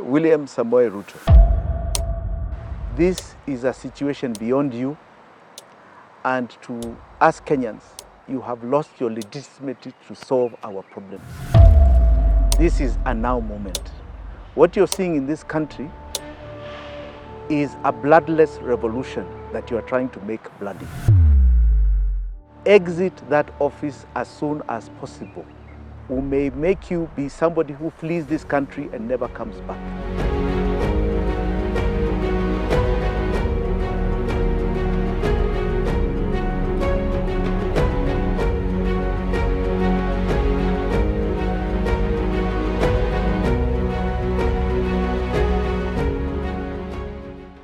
William Samoei Ruto, this is a situation beyond you, and to us Kenyans, you have lost your legitimacy to solve our problems. This is a now moment. What you're seeing in this country is a bloodless revolution that you are trying to make bloody. Exit that office as soon as possible. We may make you be somebody who flees this country and never comes back.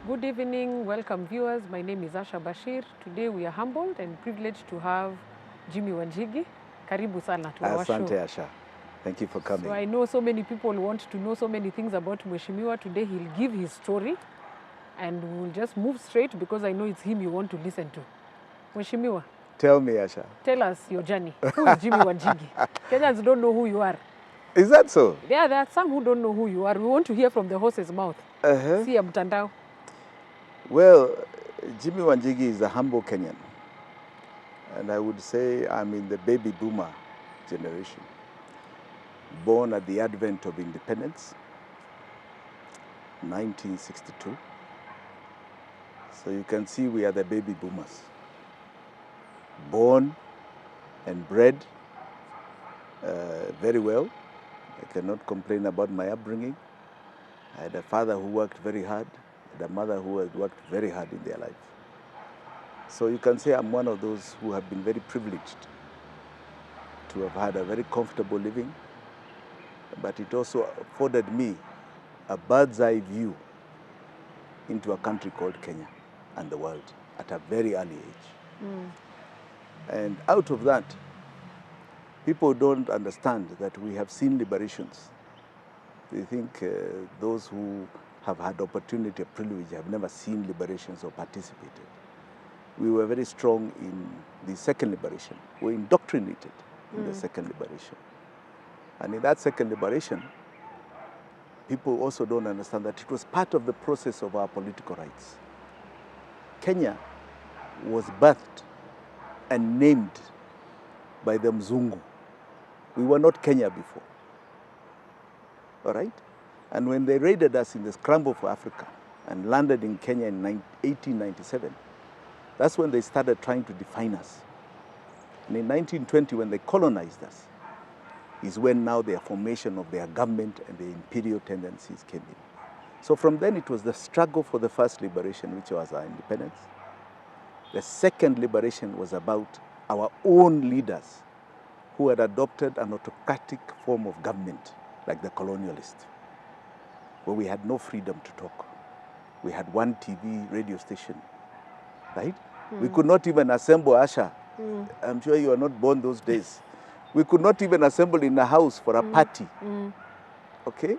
Good evening, welcome viewers. My name is Asha Bashir. Today we are humbled and privileged to have Jimmy Wanjigi. Karibu sana to our show. Asante Asha. Thank you for coming. So I know so many people want to know so many things about Mheshimiwa. Today he'll give his story and we'll just move straight because I know it's him you want to listen to. Mheshimiwa, Tell me, Asha. tell us your journey. Who is Jimmy Wanjigi? Kenyans don't know who you are. Is that so? Yeah, there are some who don't know who you are. We want to hear from the horse's mouth. See ya mtandao. Well, Jimmy Wanjigi is a humble Kenyan. And I would say I'm in the baby boomer generation. Born at the advent of independence, 1962. So you can see we are the baby boomers. Born and bred very well. I cannot complain about my upbringing. I had a father who worked very hard, and a mother who had worked very hard in their life. So you can say I'm one of those who have been very privileged to have had a very comfortable living, but it also afforded me a bird's eye view into a country called Kenya and the world at a very early age. And out of that, people don't understand that we have seen liberations. They think those who have had opportunity or privilege have never seen liberations or participated. We were very strong in the second liberation. We were indoctrinated in the second liberation. And in that second liberation, people also don't understand that it was part of the process of our political rights. Kenya was birthed and named by the Mzungu. We were not Kenya before. All right? And when they raided us in the scramble for Africa and landed in Kenya in 1897, that's when they started trying to define us. And in 1920, when they colonized us, is when now the formation of their government and the imperial tendencies came in. So from then it was the struggle for the first liberation, which was our independence. The second liberation was about our own leaders who had adopted an autocratic form of government, like the colonialists, where we had no freedom to talk. We had one TV radio station, right? We could not even assemble, Asha. I'm sure you were not born those days. We could not even assemble in a house for a party. Okay?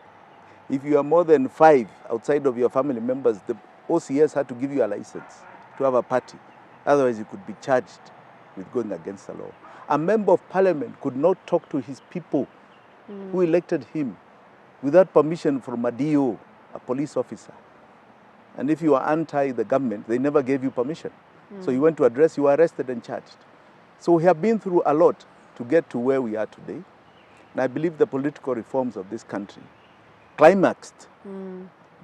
If you are more than 5 outside of your family members, the OCS had to give you a license to have a party. Otherwise, you could be charged with going against the law. A member of parliament could not talk to his people who elected him without permission from a DO, a police officer. And if you are anti the government, they never gave you permission. So you went to address, you were arrested and charged. So we have been through a lot to get to where we are today. And I believe the political reforms of this country climaxed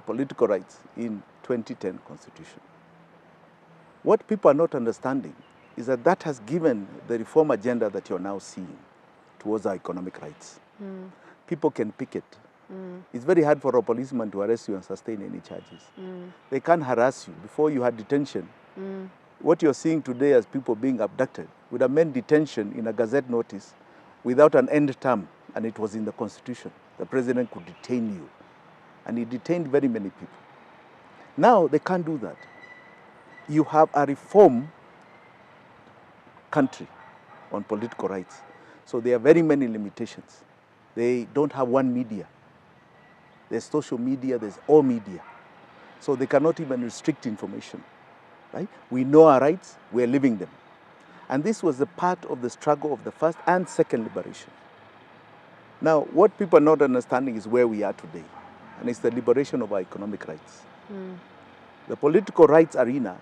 political rights in 2010 Constitution. What people are not understanding is that that has given the reform agenda that you're now seeing towards our economic rights. People can picket. It's very hard for a policeman to arrest you and sustain any charges. They can't harass you. Before you had detention, what you're seeing today as people being abducted would have meant detention in a gazette notice without an end term, and it was in the Constitution. The president could detain you, and he detained very many people. Now they can't do that. You have a reform country on political rights, so there are very many limitations. They don't have one media. There's social media, there's all media. So they cannot even restrict information. Right? We know our rights, we're living them. And this was a part of the struggle of the first and second liberation. Now, what people are not understanding is where we are today. and it's the liberation of our economic rights. The political rights arena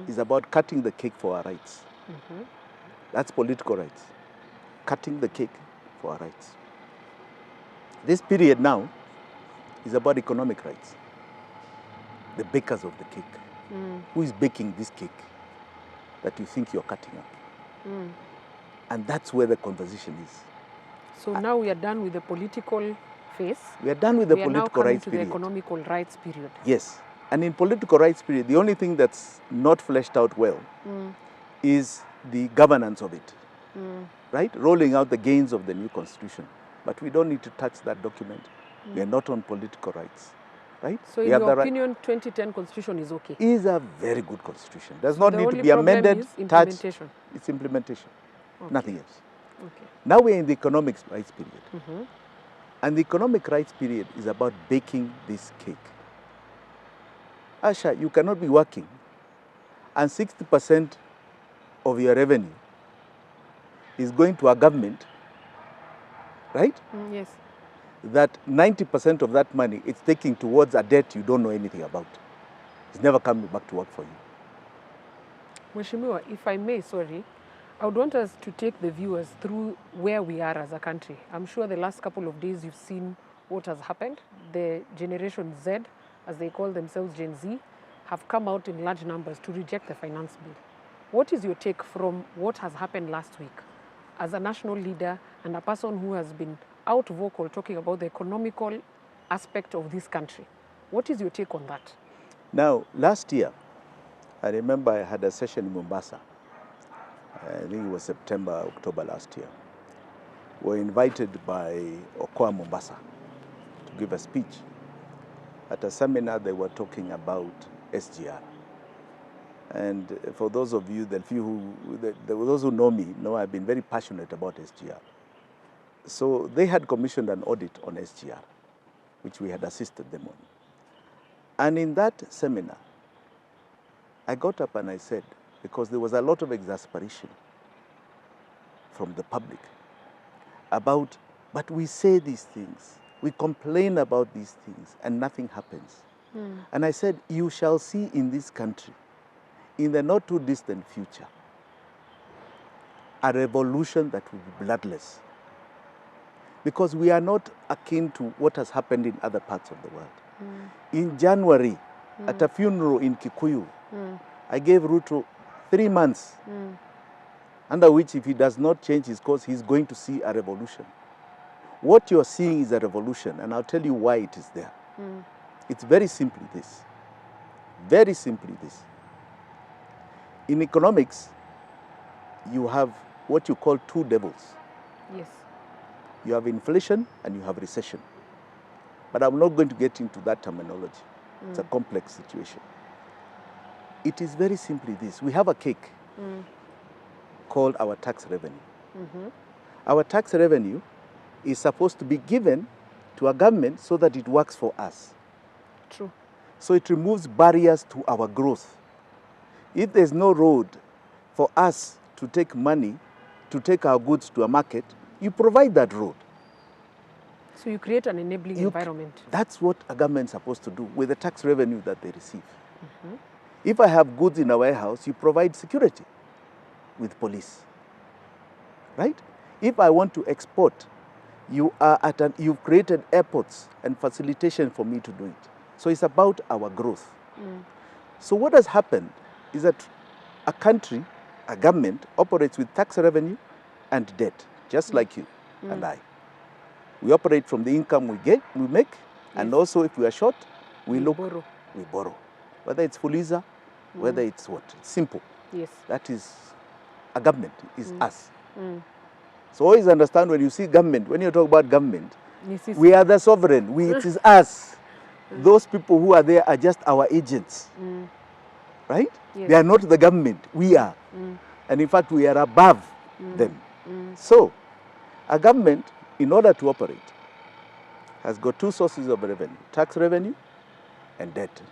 is about cutting the cake for our rights. That's political rights, cutting the cake for our rights. This period now is about economic rights, the bakers of the cake. Who is baking this cake that you think you're cutting up? And that's where the conversation is. So now we are done with the political phase. We are done with the We are now political coming rights to period. the economical rights period. Yes. And in political rights period, the only thing that's not fleshed out well is the governance of it, right? Rolling out the gains of the new constitution. But we don't need to touch that document. We are not on political rights, right? So we in have your the opinion, 2010 constitution is okay? Is a very good constitution. Does not The need to only be problem amended, is touched. implementation. It's implementation, nothing else. Okay. Now we're in the economic rights period. And the economic rights period is about baking this cake. Asha, you cannot be working and 60% of your revenue is going to a government, right? Yes. That 90% of that money it's taking towards a debt you don't know anything about. It's never coming back to work for you. Mheshimiwa, if I may, sorry, I would want us to take the viewers through where we are as a country. I'm sure the last couple of days you've seen what has happened. The Generation Z, as they call themselves Gen Z, have come out in large numbers to reject the finance bill. What is your take from what has happened last week as a national leader and a person who has been out vocal talking about the economical aspect of this country? What is your take on that? Now, last year, I remember I had a session in Mombasa. I think it was September, October last year. We were invited by Okoa Mombasa to give a speech. At a seminar, they were talking about SGR. And for those of you, those who know me, know I've been very passionate about SGR. So they had commissioned an audit on SGR, which we had assisted them on. And in that seminar, I got up and I said, because there was a lot of exasperation from the public about, but we say these things, we complain about these things, and nothing happens. And I said, you shall see in this country, in the not too distant future, a revolution that will be bloodless. Because we are not akin to what has happened in other parts of the world. In January, at a funeral in Kikuyu, I gave Ruto 3 months, under which if he does not change his course, he's going to see a revolution. What you're seeing is a revolution, and I'll tell you why it is there. It's very simply this. Very simply this. In economics, you have what you call two devils. Yes. You have inflation and you have recession. But I'm not going to get into that terminology. It's a complex situation. It is very simply this. We have a cake called our tax revenue. Our tax revenue is supposed to be given to a government so that it works for us. True. So it removes barriers to our growth. If there's no road for us to take money, to take our goods to a market, you provide that road. So you create an enabling environment. That's what a government is supposed to do with the tax revenue that they receive. If I have goods in a warehouse, you provide security with police, right? If I want to export, you've created airports and facilitation for me to do it. So it's about our growth. So what has happened is that a country, a government, operates with tax revenue and debt, just like you and I. We operate from the income we make, and also if we are short, we borrow. Whether it's Fuliza, whether it's what, it's simple. Yes. That is a government, is us. So always understand when you see government, when you talk about government, we are the sovereign, it is us. Those people who are there are just our agents, right? Yes. They are not the government, we are. And in fact, we are above them. So, a government, in order to operate, has got two sources of revenue, tax revenue and debt.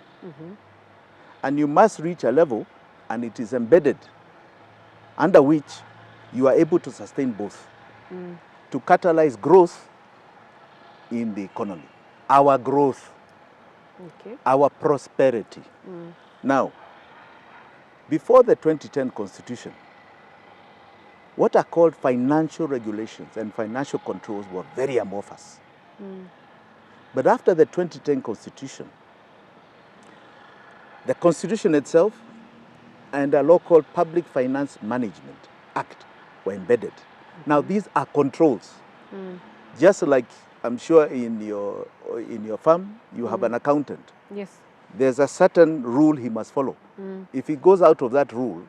And you must reach a level, and it is embedded, under which you are able to sustain both, to catalyze growth in the economy. Our growth. Okay. our prosperity. Now, before the 2010 Constitution, what are called financial regulations and financial controls were very amorphous. But after the 2010 Constitution, the Constitution itself and a law called Public Finance Management Act were embedded. Now, these are controls. Just like I'm sure in your firm, you have an accountant. Yes. There's a certain rule he must follow. If he goes out of that rule,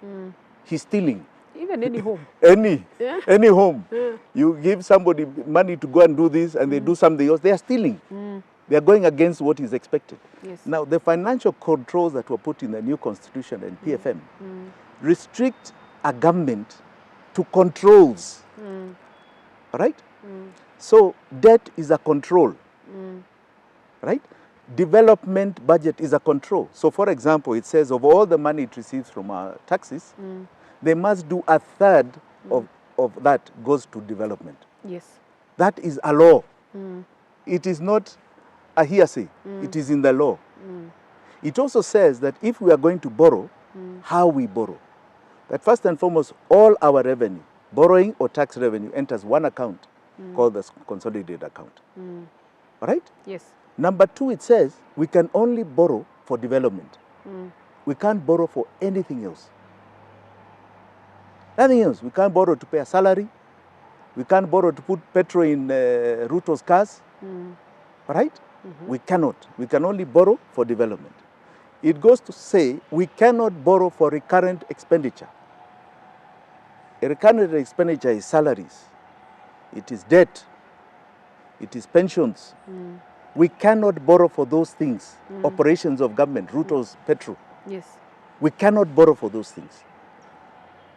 he's stealing. Even any home. Any home. You give somebody money to go and do this and they do something else, they are stealing. They are going against what is expected. Yes. Now, the financial controls that were put in the new constitution and PFM restrict a government to controls. Right? So, debt is a control. Right? Development budget is a control. So, for example, it says of all the money it receives from our taxes, they must do a third of that goes to development. Yes. That is a law. It is not a hearsay. It is in the law. It also says that if we are going to borrow, how we borrow. That first and foremost, all our revenue, borrowing or tax revenue, enters one account called the consolidated account. Right? Yes. Number two, it says we can only borrow for development. We can't borrow for anything else. Nothing else. We can't borrow to pay a salary. We can't borrow to put petrol in Ruto's cars. Right? We cannot. We can only borrow for development. It goes to say we cannot borrow for recurrent expenditure. A recurrent expenditure is salaries. It is debt. It is pensions. We cannot borrow for those things. Operations of government, Ruto's petrol. Yes. We cannot borrow for those things.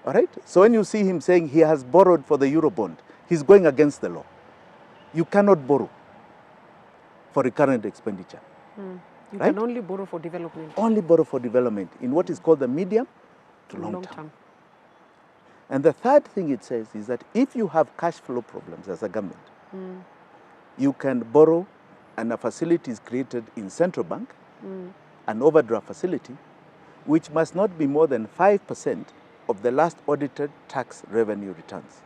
All right? So when you see him saying he has borrowed for the Eurobond, he's going against the law. You cannot borrow for recurrent expenditure. You Right? can only borrow for development. Only borrow for development in what is called the medium to long term. And the third thing it says is that if you have cash flow problems as a government, you can borrow, and a facility is created in central bank, an overdraft facility, which must not be more than 5% of the last audited tax revenue returns.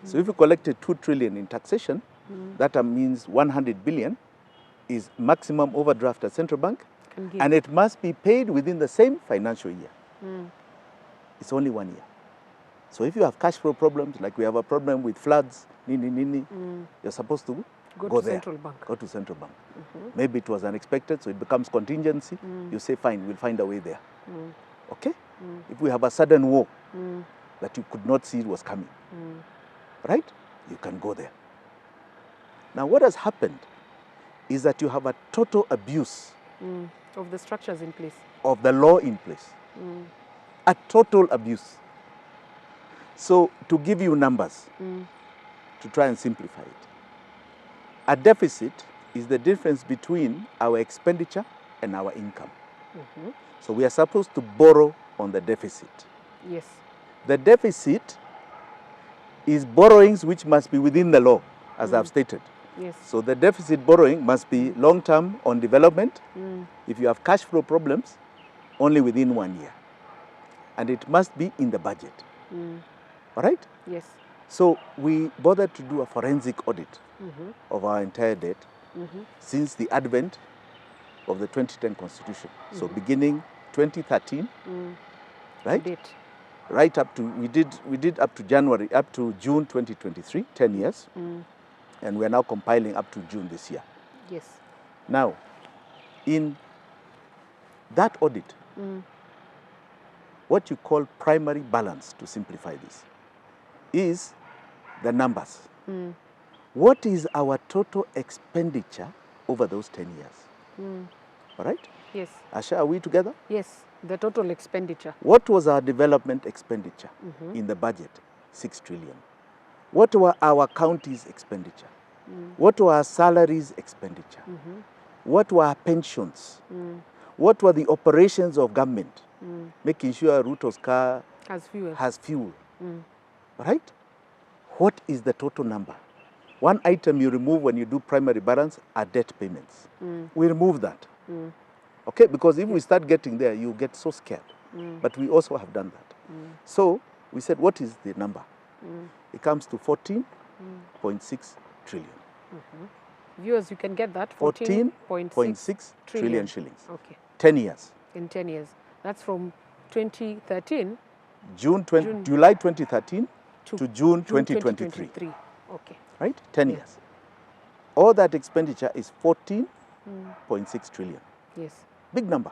So if you collected 2 trillion in taxation, that means 100 billion is maximum overdraft at central bank, and it must be paid within the same financial year. It's only 1 year. So if you have cash flow problems, like we have a problem with floods, you're supposed to go there. Central bank. Go to central bank. Maybe it was unexpected, so it becomes contingency. You say, fine, we'll find a way there. Okay? If we have a sudden war that you could not see was coming, right? You can go there. Now, what has happened is that you have a total abuse of the structures in place. Of the law in place. A total abuse. So, to give you numbers, to try and simplify it, a deficit is the difference between our expenditure and our income. So, we are supposed to borrow on the deficit. Yes. The deficit is borrowings which must be within the law, as I've stated. Yes. So the deficit borrowing must be long-term on development. If you have cash flow problems, only within 1 year. And it must be in the budget. All right? Yes. So we bothered to do a forensic audit of our entire debt since the advent of the 2010 Constitution. So beginning 2013, right? Date. Right up to, we did up to June 2023, 10 years. And we're now compiling up to June this year. Yes. Now, in that audit, what you call primary balance, to simplify this, is the numbers. What is our total expenditure over those 10 years? All right? Yes. Asha, are we together? Yes, the total expenditure. What was our development expenditure in the budget? 6 trillion. What were our counties' expenditure? What were our salaries expenditure? What were our pensions? What were the operations of government? Making sure Ruto's car has fuel. Right? What is the total number? One item you remove when you do primary balance are debt payments. We remove that. Okay, because if we start getting there, you get so scared. But we also have done that. So we said, what is the number? It comes to 14.6 trillion. Viewers, you can get that. 14.6 trillion shillings. Okay. 10 years. In 10 years. That's from 2013 July 2013 to June 2023. Okay. Right? 10 years. All that expenditure is 14.6 trillion. Yes. Big number.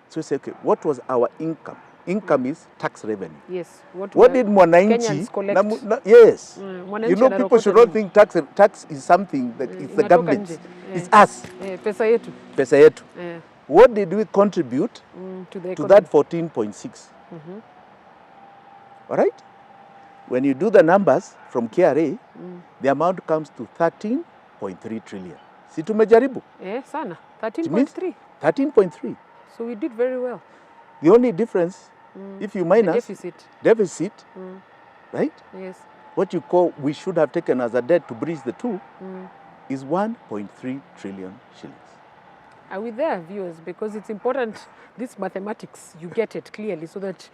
So you say, okay, what was our income? Income is tax revenue. Yes. What did Mwananchi Kenyans collect? Yes. Mwananchi You know, people should not think tax is something that it's the government. It's us. Pesa yetu. Pesa yetu. What did we contribute to that 14.6? All right? When you do the numbers from KRA, the amount comes to 13.3 trillion. Si tumejaribu? Sana. 13.3. 13.3. So we did very well. The only difference, if you minus the deficit, right? Yes. What you call we should have taken as a debt to bridge the two is 1.3 trillion shillings. Are we there, viewers? Because it's important, this mathematics, you get it clearly so that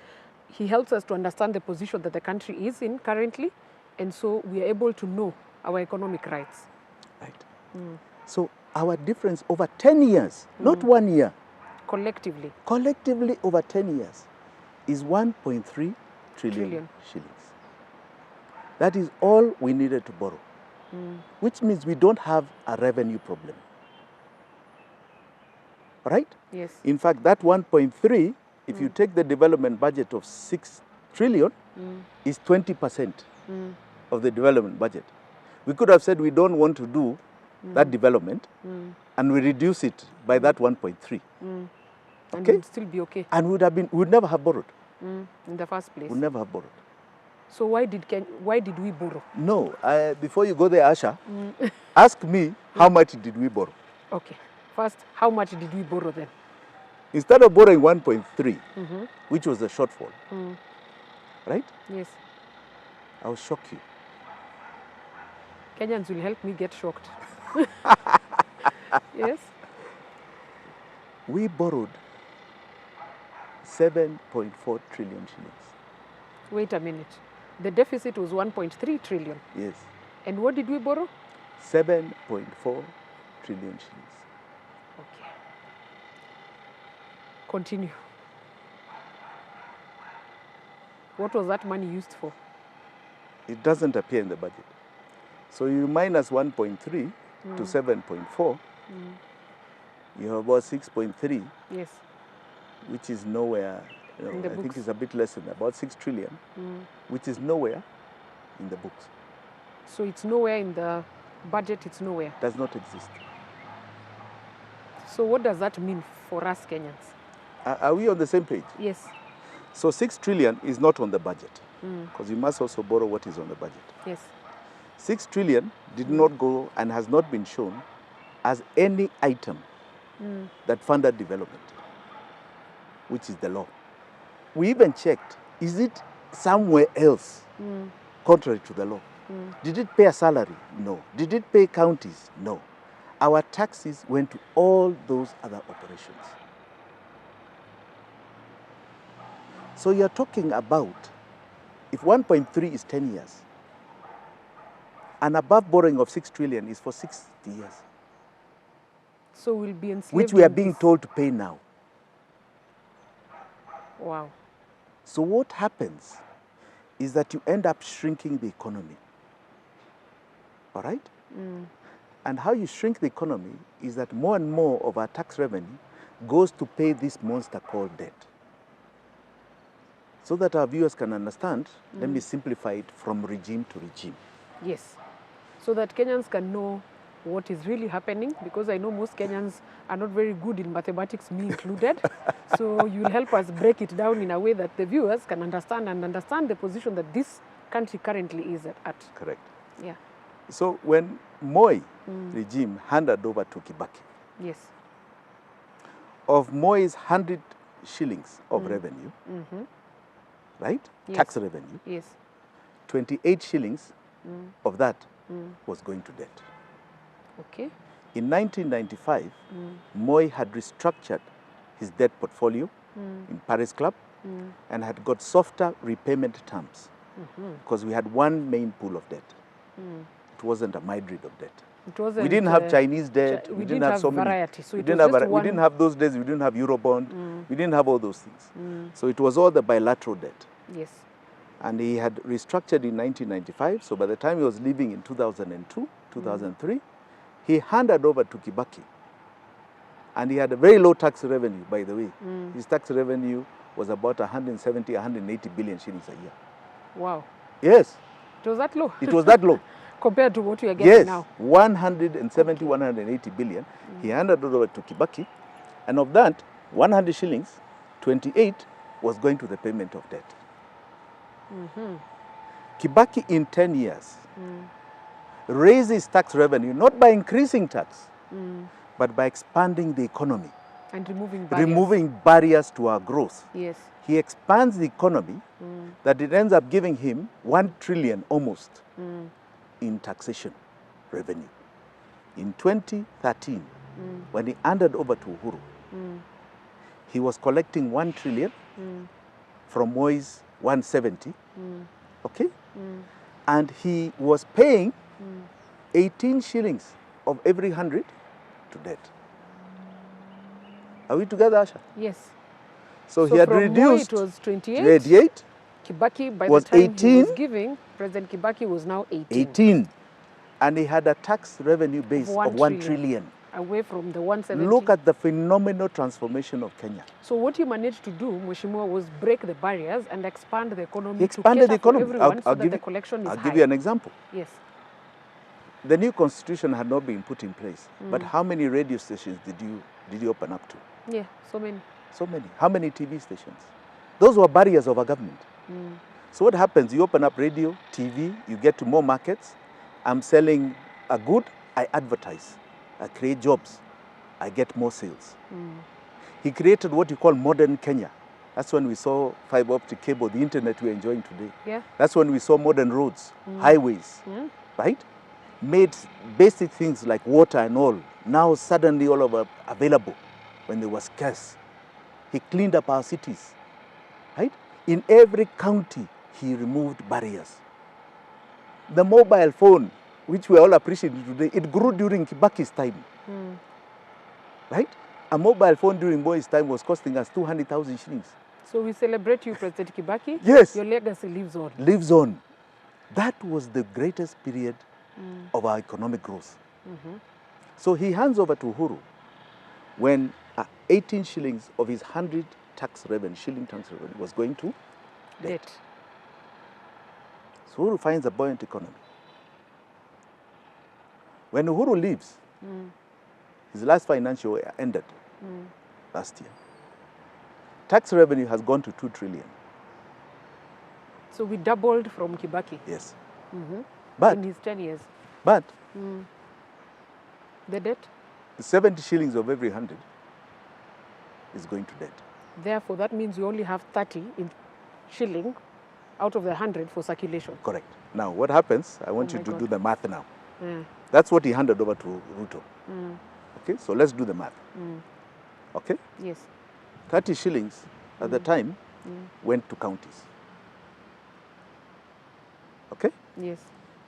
he helps us to understand the position that the country is in currently, and so we are able to know our economic rights. Right. So our difference over 10 years, not 1 year. Collectively over 10 years is 1.3 trillion shillings. That is all we needed to borrow, which means we don't have a revenue problem. Right? Yes. In fact, that 1.3, if you take the development budget of 6 trillion, is 20% of the development budget. We could have said we don't want to do that development, and we reduce it by that 1.3. And it would still be okay. And would never have borrowed. In the first place. Would never have borrowed. So why did we borrow? No, before you go there, Asha, ask me how much did we borrow? Okay. First, how much did we borrow then? Instead of borrowing 1.3, which was the shortfall, right? Yes. I will shock you. Kenyans will help me get shocked. Yes. We borrowed 7.4 trillion shillings. Wait a minute. The deficit was 1.3 trillion. Yes. And what did we borrow? 7.4 trillion shillings. Okay. Continue. What was that money used for? It doesn't appear in the budget. So you minus 1.3 to 7.4, you have about 6.3. Yes. Which is nowhere, in the I books. think it's a bit less than about 6 trillion, which is nowhere in the books. So it's nowhere in the budget, it's nowhere? Does not exist. So what does that mean for us Kenyans? Are we on the same page? Yes. So 6 trillion is not on the budget, because you must also borrow what is on the budget. Yes. 6 trillion did not go and has not been shown as any item that funded development, which is the law. We even checked, is it somewhere else contrary to the law? Did it pay a salary? No. Did it pay counties? No. Our taxes went to all those other operations. So you're talking about, if 1.3 is 10 years, and above borrowing of 6 trillion is for 60 years. So we'll be enslaved. Which we are being told to pay now. Wow. So what happens is that you end up shrinking the economy. All right? And how you shrink the economy is that more and more of our tax revenue goes to pay this monster called debt. So that our viewers can understand, let me simplify it from regime to regime. Yes. So that Kenyans can know what is really happening, because I know most Kenyans are not very good in mathematics, me included. So you'll help us break it down in a way that the viewers can understand the position that this country currently is at. Correct. Yeah. So when Moi regime handed over to Kibaki, yes, of Moi's 100 shillings of revenue, right? Yes. Tax revenue, yes, 28 shillings of that was going to debt. okay. In 1995, Moi had restructured his debt portfolio in Paris Club and had got softer repayment terms because we had one main pool of debt. It wasn't a myriad of debt. It wasn't, we didn't have Chinese debt. We didn't have so many. variety. So we it didn't was have just we didn't have those days. We didn't have Eurobond. We didn't have all those things. So it was all the bilateral debt. Yes. And he had restructured in 1995. So by the time he was leaving in 2002, 2003, he handed over to Kibaki. And he had a very low tax revenue, by the way. His tax revenue was about 170, 180 billion shillings a year. Wow. Yes. It was that low? It was that low. Compared to what we are getting now? Yes, 170, 180 billion. He handed it over to Kibaki. And of that, 100 shillings, 28 was going to the payment of debt. Kibaki in 10 years raised his tax revenue, not by increasing tax, but by expanding the economy. And removing barriers. Removing barriers to our growth. Yes. He expands the economy that it ends up giving him 1 trillion almost in taxation revenue. In 2013, when he handed over to Uhuru, he was collecting 1 trillion from Moi's 170, okay? And he was paying 18 shillings of every 100 to debt. Are we together, Asha? Yes. So he had from reduced. Moi it was 28. 28. Kibaki, by was the time 18. he was giving, President Kibaki was now 18. 18. And he had a tax revenue base Of of 1 trillion. Away from the 170. Look at the phenomenal transformation of Kenya. So what he managed to do, Mheshimiwa, was break the barriers and expand the economy. He expanded the economy. Everyone so that the collection is I'll high. give you an example. Yes. The new constitution had not been put in place. But how many radio stations did you open up to? Yeah, so many. So many. How many TV stations? Those were barriers of our government. So what happens? You open up radio, TV, you get to more markets. I'm selling a good, I advertise. I create jobs. I get more sales. He created what you call modern Kenya. That's when we saw fiber optic cable, the internet we're enjoying today. Yeah. That's when we saw modern roads, highways, right? Made basic things like water and all, now suddenly all over available when they were scarce. He cleaned up our cities, right? In every county, he removed barriers. The mobile phone, which we all appreciate today, it grew during Kibaki's time, right? A mobile phone during Moi's time was costing us 200,000 shillings. So we celebrate you, President Kibaki. Yes. Your legacy lives on. Lives on. That was the greatest period of our economic growth. So he hands over to Uhuru when 18 shillings of his 100 shilling tax revenue was going to debt. So Uhuru finds a buoyant economy. When Uhuru leaves, his last financial year ended last year. Tax revenue has gone to 2 trillion. So we doubled from Kibaki. Yes. But in his 10 years. But the debt? 70 shillings of every 100 is going to debt. Therefore, that means we only have 30 in shilling out of the 100 for circulation. Correct. Now, what happens, I want you to do the math now. Yeah. That's what he handed over to Ruto. Okay, so let's do the math. Okay? Yes. 30 shillings at the time went to counties. Okay? Yes.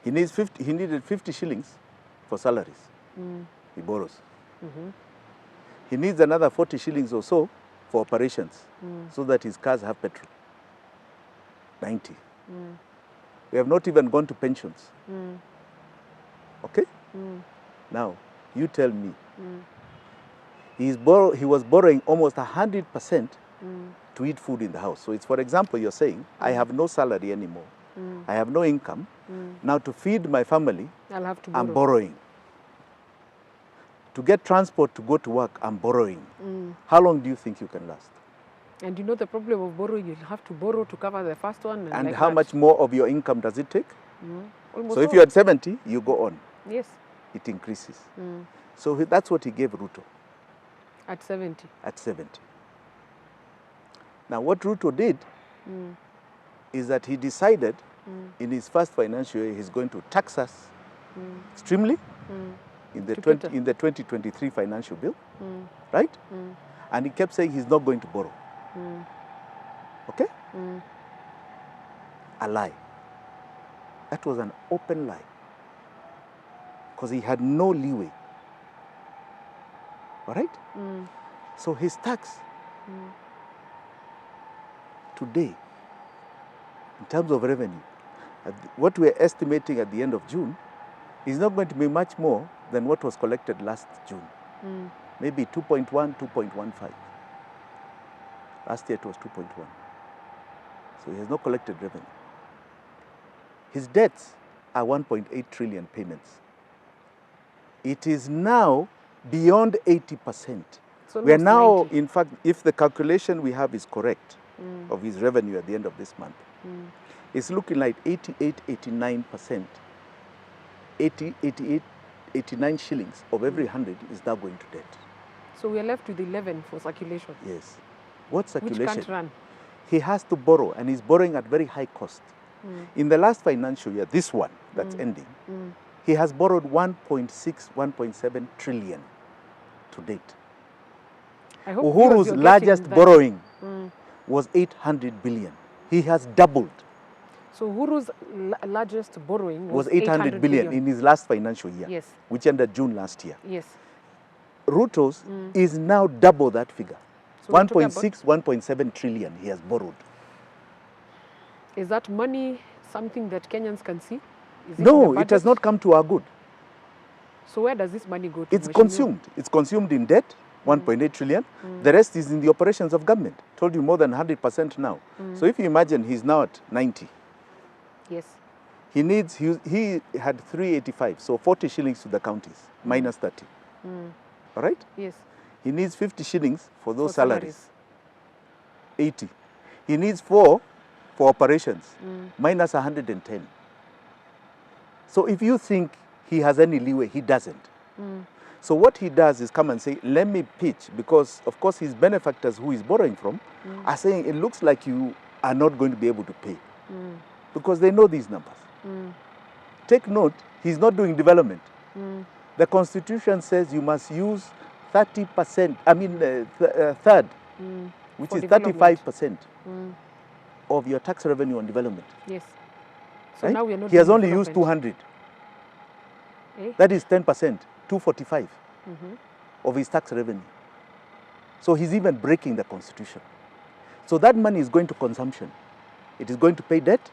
He needed 50 shillings for salaries. He borrows. He needs another 40 shillings or so for operations so that his cars have petrol. 90. We have not even gone to pensions. Okay? Now, you tell me. He was borrowing almost 100% to eat food in the house. So it's, for example, you're saying, I have no salary anymore. I have no income. Now to feed my family, I'll have to borrow. I'm borrowing. To get transport to go to work, I'm borrowing. How long do you think you can last? And you know the problem of borrowing, you'll have to borrow to cover the first one. And like how that. much more of your income does it take? Almost So if all. you're at 70, you go on. Yes. It increases. So that's what he gave Ruto. At 70. At 70. Now what Ruto did is that he decided in his first financial year he's going to tax us extremely in the 2023 financial bill, right? And he kept saying he's not going to borrow. Okay? A lie. That was an open lie. Because he had no leeway. All right? So his tax today, in terms of revenue, what we're estimating at the end of June is not going to be much more than what was collected last June. Maybe 2.1, 2.15. Last year it was 2.1. So he has not collected revenue. His debts are 1.8 trillion payments. It is now beyond 80%. So we are now, 90. in fact, if the calculation we have is correct of his revenue at the end of this month, it's looking like 88, 89%. 80, 88, 89 shillings of every 100 is now going to debt. So we are left with 11 for circulation. Yes. What circulation? Which can't run. He has to borrow, and he's borrowing at very high cost. In the last financial year, this one that's ending, he has borrowed 1.6, 1.7 trillion to date. I hope Uhuru's largest borrowing was 800 billion. He has doubled. So Uhuru's largest borrowing was 800 billion in his last financial year, yes, which ended June last year. Yes. Ruto's is now double that figure. So 1.6, 1.7 trillion he has borrowed. Is that money something that Kenyans can see? No, it has not come to our good. So where does this money go to? It's consumed. It's consumed in debt, 1.8 trillion. The rest is in the operations of government. Told you more than 100% now. So if you imagine he's now at 90. Yes. He needs, he had 385, so 40 shillings to the counties, minus 30. All right? Yes. He needs 50 shillings for those salaries. 80. He needs 4 for operations, minus 110. So if you think he has any leeway, he doesn't. So what he does is come and say, let me pitch, because of course his benefactors who he's borrowing from are saying it looks like you are not going to be able to pay. Because they know these numbers. Take note, he's not doing development. The Constitution says you must use 30%, I mean third, which is 35% of your tax revenue on development. Yes. So right? now we are not. He has only used 200. That is 10%, 245 of his tax revenue. So he's even breaking the Constitution. So that money is going to consumption. It is going to pay debt,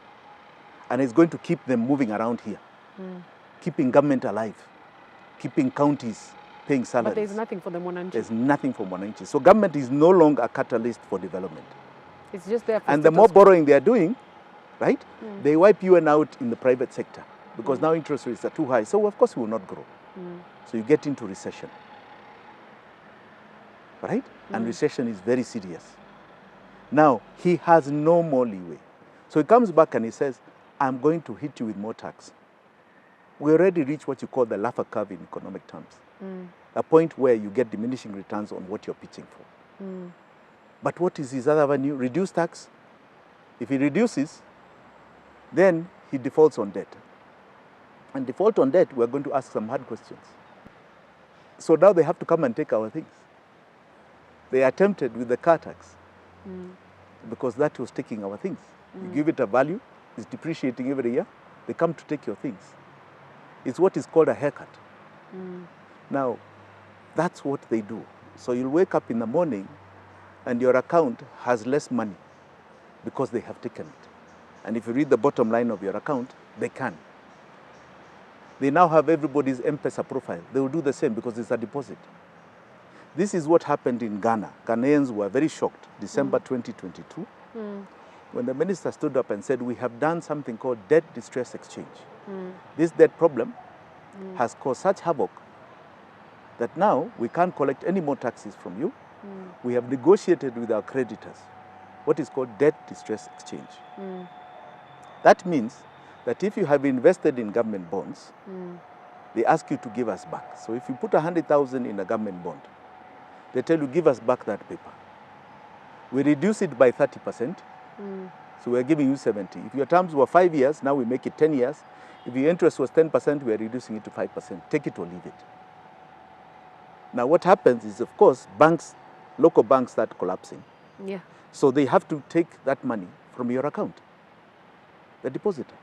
and it's going to keep them moving around here, keeping government alive, keeping counties paying salaries. But there's nothing for the Mwananchi. There's nothing for Mwananchi. So government is no longer a catalyst for development. It's just there for and the more borrowing they are doing, right, they wipe you and out in the private sector because now interest rates are too high. So of course we will not grow. So you get into recession, right? And recession is very serious. Now, he has no more leeway. So he comes back and he says, I'm going to hit you with more tax. We already reached what you call the Laffer curve in economic terms, a point where you get diminishing returns on what you're pitching for. But what is his other avenue? Reduce tax. If he reduces, then he defaults on debt. And default on debt, we're going to ask some hard questions. So now they have to come and take our things. They attempted with the car tax because that was taking our things. You give it a value, it's depreciating every year, they come to take your things. It's what is called a haircut. Now, that's what they do. So you'll wake up in the morning and your account has less money because they have taken it. And if you read the bottom line of your account, they can. They now have everybody's M-Pesa profile. They will do the same because it's a deposit. This is what happened in Ghana. Ghanaians were very shocked, December 2022, when the minister stood up and said, we have done something called debt distress exchange. This debt problem has caused such havoc that now we can't collect any more taxes from you. We have negotiated with our creditors what is called debt distress exchange. That means that if you have invested in government bonds, they ask you to give us back. So if you put 100,000 in a government bond, they tell you, give us back that paper. We reduce it by 30%, so we're giving you 70. If your terms were 5 years, now we make it 10 years. If your interest was 10%, we're reducing it to 5%. Take it or leave it. Now what happens is, of course, banks, local banks start collapsing. Yeah. So they have to take that money from your account, the depositor.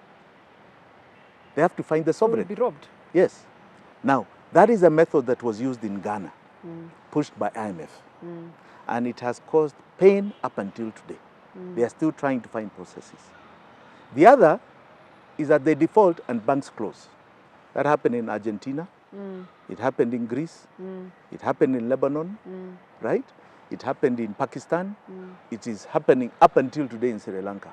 They have to find the So we'll sovereign. be robbed. Yes. Now, that is a method that was used in Ghana, pushed by IMF. And it has caused pain up until today. They are still trying to find processes. The other is that they default and banks close. That happened in Argentina. It happened in Greece. It happened in Lebanon, right? It happened in Pakistan. It is happening up until today in Sri Lanka.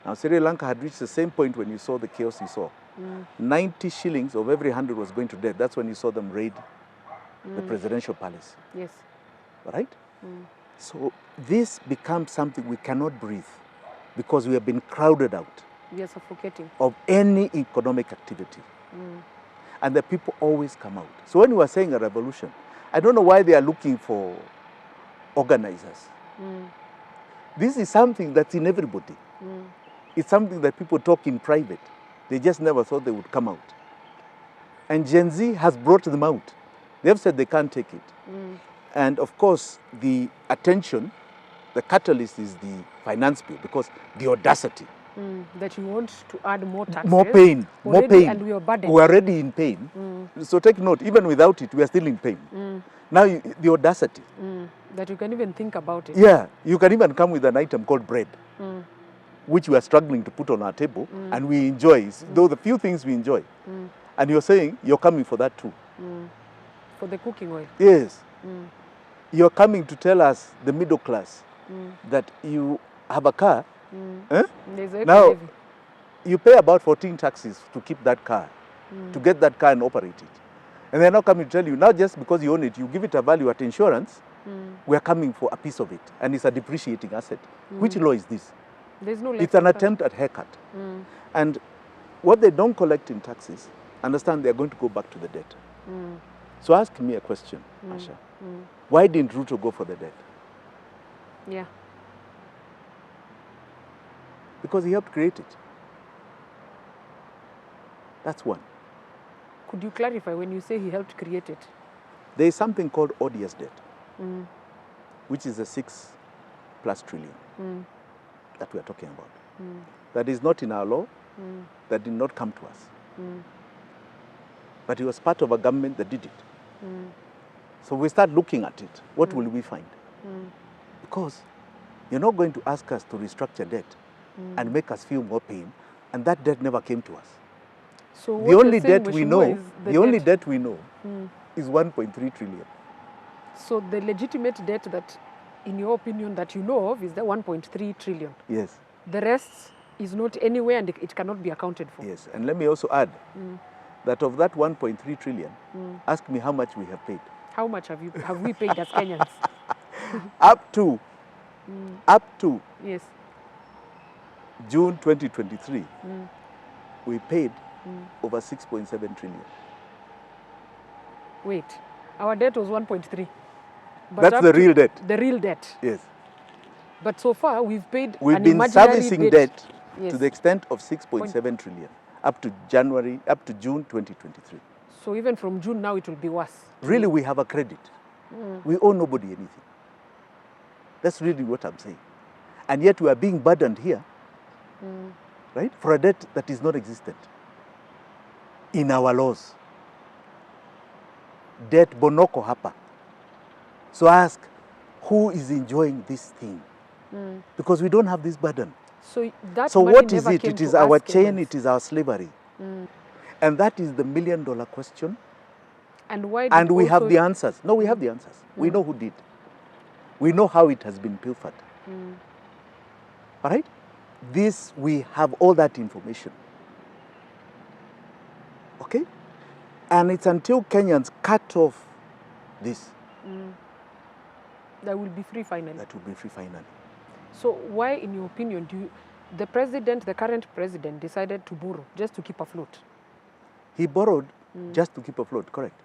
Now, Sri Lanka had reached the same point when you saw the chaos you saw. 90 shillings of every 100 was going to death. That's when you saw them raid the presidential palace. Yes. Right? So this becomes something we cannot breathe because we have been crowded out We are suffocating. of any economic activity. And the people always come out. So when you are saying a revolution, I don't know why they are looking for organizers. This is something that's in everybody. It's something that people talk in private. They just never thought they would come out. And Gen Z has brought them out. They've said they can't take it. And of course, the attention, the catalyst is the finance bill, because the audacity. That you want to add more taxes. More pain, more already, pain. And we are burdened. We are already in pain. So take note, even without it, we are still in pain. Now, the audacity. That you can even think about it. Yeah, you can even come with an item called bread, which we are struggling to put on our table, and we enjoy, though the few things we enjoy. And you're saying you're coming for that too. For the cooking oil. Yes. You're coming to tell us, the middle class, that you have a car. Now, you pay about 14 taxes to keep that car, to get that car and operate it. And they're not coming to tell you, now just because you own it, you give it a value at insurance, we're coming for a piece of it. And it's a depreciating asset. Which law is this? There's no It's an attempt at haircut. And what they don't collect in taxes, understand they're going to go back to the debt. So ask me a question, Asha. Why didn't Ruto go for the debt? Yeah. Because he helped create it. That's one. Could you clarify when you say he helped create it? There is something called odious debt, which is a 6+ trillion that we are talking about. That is not in our law, that did not come to us. But it was part of a government that did it. So we start looking at it. What will we find? Because you're not going to ask us to restructure debt and make us feel more pain, and that debt never came to us. So The only debt we know, the only debt we know is 1.3 trillion. So the legitimate debt that, in your opinion, that you know of is the 1.3 trillion. Yes. The rest is not anywhere and it cannot be accounted for. Yes, and let me also add that of that 1.3 trillion, ask me how much we have paid. How much have we paid as Kenyans? Up to Yes. June 2023, we paid over 6.7 trillion. Wait, our debt was 1.3. That's the real debt. The real debt. Yes. But so far, we've paid We've an been imaginary servicing debt Yes. to the extent of 6.7 trillion up to June 2023. So even from June now, it will be worse. Really, we have a credit. We owe nobody anything. That's really what I'm saying. And yet we are being burdened here, right, for a debt that is not existent in our laws. Debt bonoko hapa. So ask, who is enjoying this thing? Because we don't have this burden. So that So money what is never it? came It is to our us chain, Kenyans. it is our slavery. And that is the million-dollar question. And why? And did we have also- the answers. No, we have the answers. We know who did. We know how it has been pilfered. All right? This, we have all that information. Okay? And it's until Kenyans cut off this that will be free finally. that will be free finally. So why, in your opinion, the current president, decided to borrow just to keep afloat? He borrowed just to keep afloat, correct?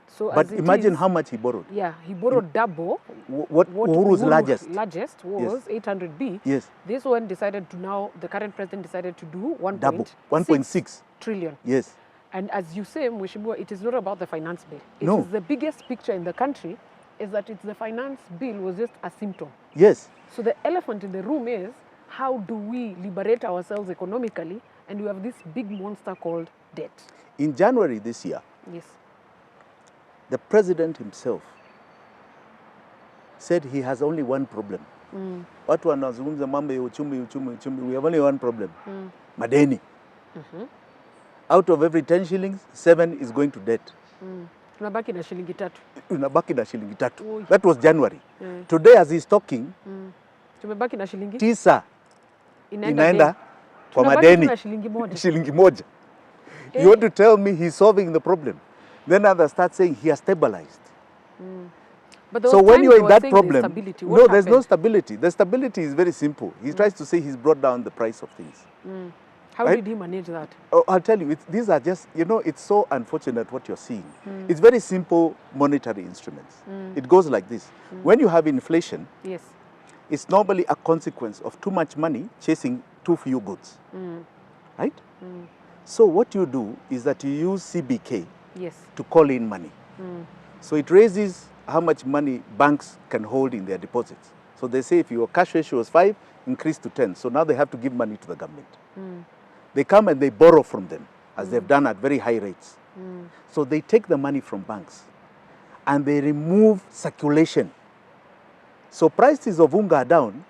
So But as it imagine is, how much he borrowed. Yeah, he borrowed double. What Uhuru's largest? Largest was 800B. Yes. This one decided to now, the current president decided to do 1.6 Double. 1.6 trillion. Yes. And as you say, Mheshimiwa, it is not about the finance bill. It No. is the biggest picture in the country is that it's the finance bill was just a symptom. Yes. So the elephant in the room is how do we liberate ourselves economically, and we have this big monster called debt. In January this year, Yes. the president himself said he has only one problem. Watu wanazungumza mambo ya uchumi. We have only one problem. Madeni. Out of every 10 shillings, 7 is going to debt. Tunabaki na shilingi tatu. Unabaki na shilingi tatu. Oi. That was January. Today as he's talking, Tumebaki na shilingi 9 inaenda deni. kwa Tunabaki madeni. na shilingi moja. Shilingi moja. You want to tell me he's solving the problem. Then others start saying he has stabilized. But there So was when time you're they in were that saying there's problem, stability. no, What there's no happened? stability. The stability is very simple. He tries to say he's brought down the price of things. How Right? did he manage that? Oh, I'll tell you, these are just, it's so unfortunate what you're seeing. It's very simple monetary instruments. It goes like this. When you have inflation, Yes. it's normally a consequence of too much money chasing too few goods. Right? So what you do is that you use CBK Yes. to call in money. So it raises how much money banks can hold in their deposits. So they say if your cash ratio was 5, increase to 10. So now they have to give money to the government. They come and they borrow from them, as they've done at very high rates. So they take the money from banks and they remove circulation. So prices of unga are down,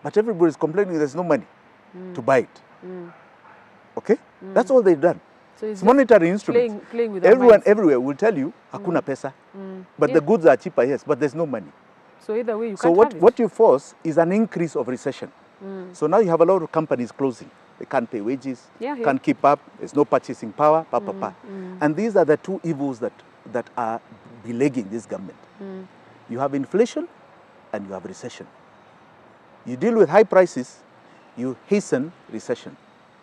but everybody is complaining there's no money to buy it. Okay? That's all they've done. So It's monetary instruments. playing with our Everyone minds. everywhere will tell you, hakuna pesa. But the goods are cheaper, yes, but there's no money. So either way, you So can't have it. what you force is an increase of recession. So now you have a lot of companies closing. They can't pay wages, Yeah, yeah. can't keep up, there's no purchasing power, And these are the two evils that are beleaguing this government. You have inflation and you have recession. You deal with high prices, you hasten recession.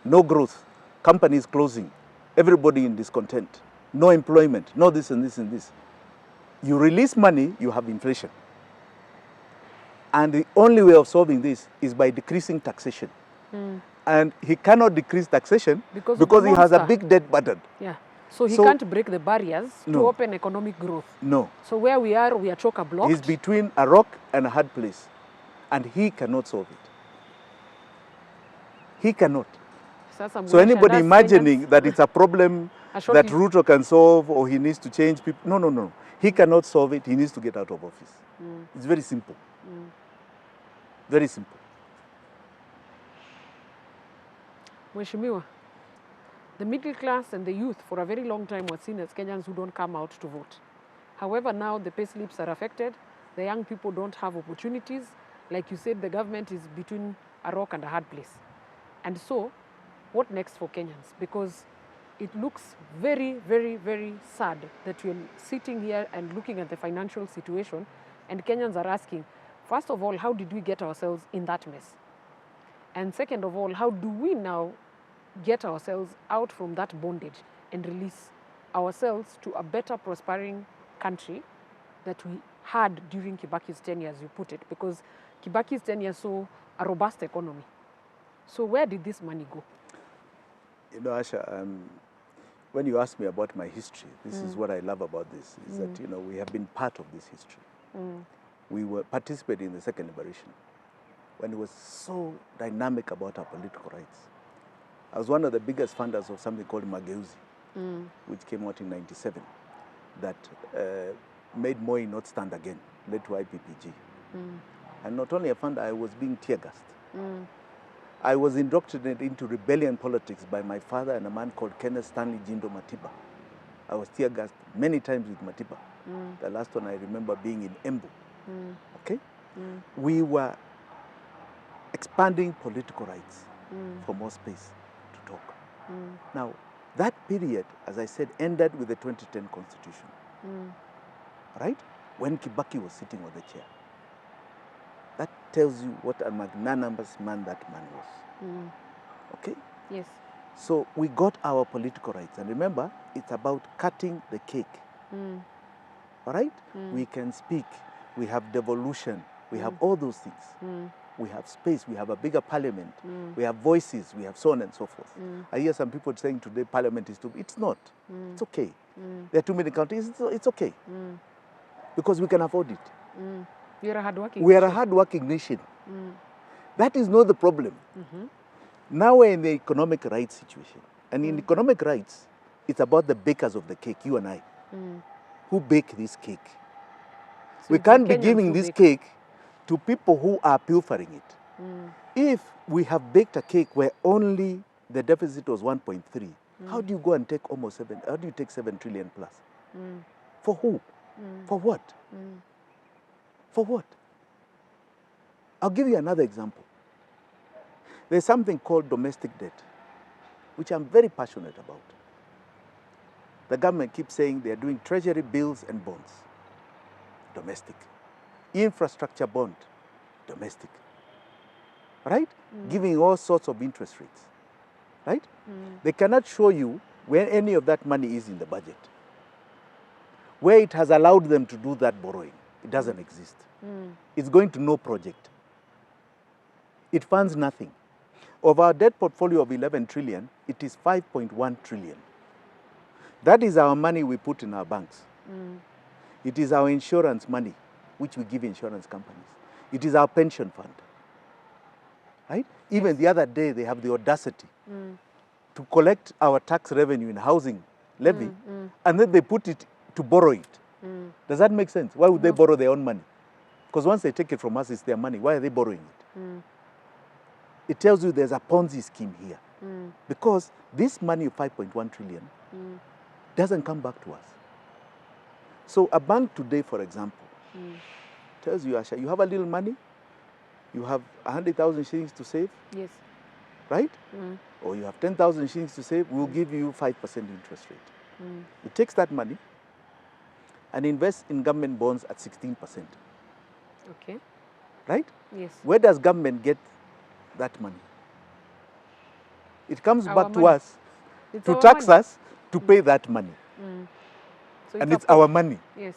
No growth, companies closing, everybody in discontent, no employment, no this and this and this. You release money, you have inflation. And the only way of solving this is by decreasing taxation. And he cannot decrease taxation Because because of the he has a monster. big debt burden. Yeah. So he So- can't break the barriers to No. open economic growth. No, So where we are chock-a-blocked. he's between a rock and a hard place. And he cannot solve it. He cannot. Sasa So Mwasha anybody does imagining Kenyans- that it's a problem Ashoti- that Ruto can solve or he needs to change people, no. He cannot solve it, he needs to get out of office. It's very simple. Very simple. Mheshimiwa, the middle class and the youth for a very long time were seen as Kenyans who don't come out to vote. However, now the pay slips are affected. The young people don't have opportunities. Like you said, the government is between a rock and a hard place. And so, what next for Kenyans? Because it looks very, very, very sad that we're sitting here and looking at the financial situation, and Kenyans are asking, first of all, how did we get ourselves in that mess? And second of all, how do we now get ourselves out from that bondage and release ourselves to a better prospering country that we had during Kibaki's tenure, as you put it? Because Kibaki's tenure saw a robust economy. So where did this money go? You know, Asha, when you ask me about my history, this is what I love about this, is that, we have been part of this history. We were participating in the second liberation when it was so dynamic about our political rights. I was one of the biggest funders of something called Mageuzi, which came out in 97, that made Moi not stand again, led to IPPG. And not only a funder, I was being tear-gassed. I was indoctrinated into rebellion politics by my father and a man called Kenneth Stanley Jindo Matiba. I was tear-gassed many times with Matiba. The last one I remember being in Embu. Okay? We were expanding political rights for more space to talk. Now, that period, as I said, ended with the 2010 Constitution. Right? When Kibaki was sitting on the chair. That tells you what a magnanimous man that man was. Okay? Yes. So we got our political rights. And remember, it's about cutting the cake. All right? We can speak. We have devolution. We have all those things. we have space, we have a bigger parliament, we have voices, we have so on and so forth. I hear some people saying today parliament is too big. It's not. It's okay. There are too many countries. It's okay. Because we can afford it. You're a hardworking We are a nation. hard-working nation. That is not the problem. Now we're in the economic rights situation. And in economic rights, it's about the bakers of the cake, you and I. Who bake this cake? So We it's the can't be Kenyans giving who this bake. cake to people who are pilfering it. If we have baked a cake where only the deficit was 1.3, how do you go and take almost 7, how do you take 7 trillion plus? For who? For what? For what? I'll give you another example. There's something called domestic debt, which I'm very passionate about. The government keeps saying they're doing treasury bills and bonds, domestic. Infrastructure bond, domestic. Right? Giving all sorts of interest rates. Right? They cannot show you where any of that money is in the budget. Where it has allowed them to do that borrowing, it doesn't exist. It's going to no project. It funds nothing. Of our debt portfolio of 11 trillion, it is 5.1 trillion. That is our money we put in our banks. It is our insurance money, which we give insurance companies. It is our pension fund. Right? Even the other day, they have the audacity to collect our tax revenue in housing levy, and then they put it to borrow it. Does that make sense? Why would they borrow their own money? Because once they take it from us, it's their money. Why are they borrowing it? It tells you there's a Ponzi scheme here. Because this money of 5.1 trillion doesn't come back to us. So a bank today, for example, tells you, Asha, you have a little money, you have 100,000 shillings to save, Yes. right? Or you have 10,000 shillings to save, we'll give you 5% interest rate. It takes that money and invests in government bonds at 16%. Okay. Right? Yes. Where does government get that money? It comes Our back to money. us It's to our tax money. us to pay that money. So And a it's our port. money. Yes.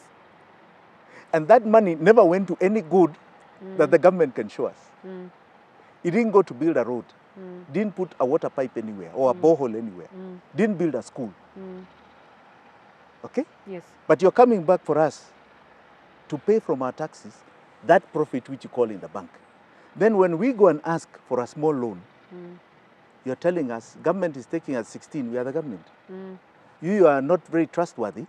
And that money never went to any good that the government can show us. It didn't go to build a road, didn't put a water pipe anywhere or a borehole anywhere, didn't build a school. Okay? Yes. But you're coming back for us to pay from our taxes that profit which you call in the bank. Then when we go and ask for a small loan, you're telling us government is taking us 16, we are the government. You are not very trustworthy.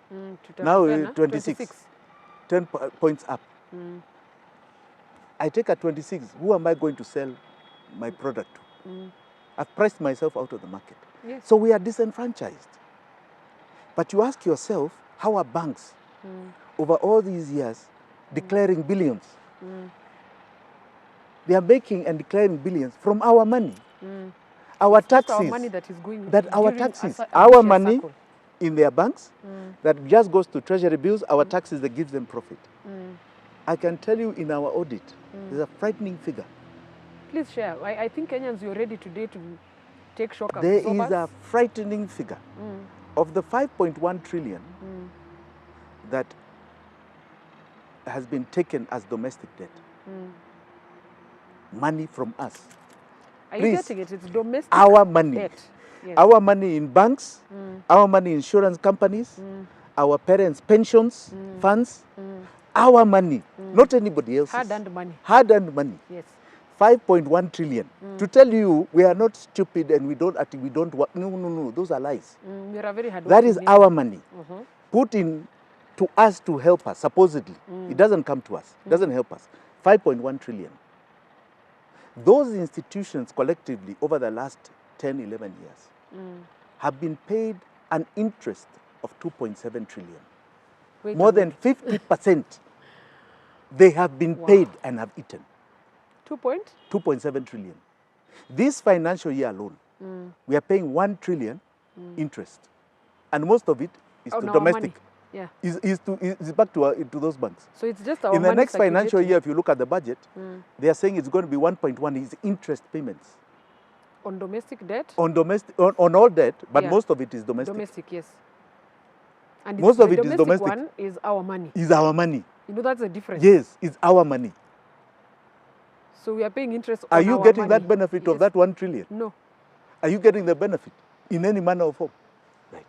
Now 26. 10 points up. I take a 26, who am I going to sell my product to? I've priced myself out of the market. Yes. So we are disenfranchised. But you ask yourself, how are banks over all these years declaring billions? They are making and declaring billions from our money. Our It's just taxes, our money that is going that our during taxes, a our vicious money circle. in their banks, that just goes to treasury bills, our taxes that gives them profit. I can tell you in our audit, there's a frightening figure. Please share. I think Kenyans, you're ready today to take shock There absorbers. is a frightening figure. Of the 5.1 trillion that has been taken as domestic debt, money from us. Are you getting it? It's domestic Our money. debt. Yes. Our money in banks, our money in insurance companies, our parents' pensions, funds, our money, not anybody else's. Hard-earned money. Hard-earned money. Yes. 5.1 trillion. To tell you, we are not stupid and we don't work. No, those are lies. You're a very hard That is our money. Put in to us to help us, supposedly. It doesn't come to us. It doesn't help us. 5.1 trillion. Those institutions collectively over the last 10, 11 years have been paid an interest of 2.7 trillion. Wait More a than minute. 50% they have been paid and have eaten. 2.7 trillion. This financial year alone, we are paying 1 trillion interest. And most of it is to our domestic. money. Yeah. Is back to those banks. So it's just our In the money next financial circulating. year, if you look at the budget, they are saying it's going to be 1.1 is interest payments. On domestic debt? On all debt, but Yeah. most of it is domestic. Domestic, yes. And Most the of it is domestic domestic. one is our money. Is our money. You know, that's the difference. Yes, it's our money. So we are paying interest Are on you our getting money. that benefit of Yes. that 1 trillion? No. Are you getting the benefit in any manner or form? Right.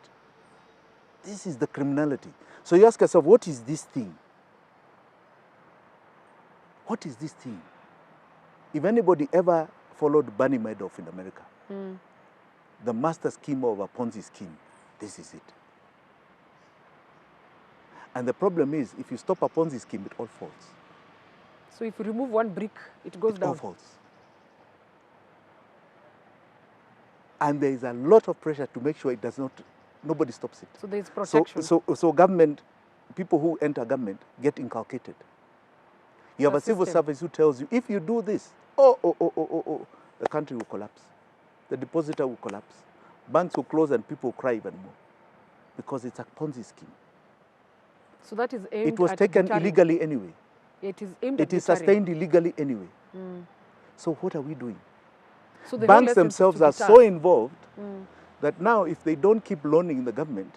This is the criminality. So you ask yourself, what is this thing? What is this thing? If anybody ever followed Bernie Madoff in America, the master scheme of a Ponzi scheme, this is it. And the problem is, if you stop a Ponzi scheme, it all falls. So if you remove one brick, it goes It down. all falls. And there is a lot of pressure to make sure it does not, nobody stops it. So there is protection. So government, people who enter government get inculcated. You have a civil service who tells you, if you do this, the country will collapse. The depositor will collapse. Banks will close and people will cry even more. Because it's a Ponzi scheme. So that is aimed It was at taken deterring. illegally anyway. It is aimed at It is deterring. sustained illegally anyway. So what are we doing? So the whole Banks essence is themselves to are deter. so involved that now if they don't keep loaning the government,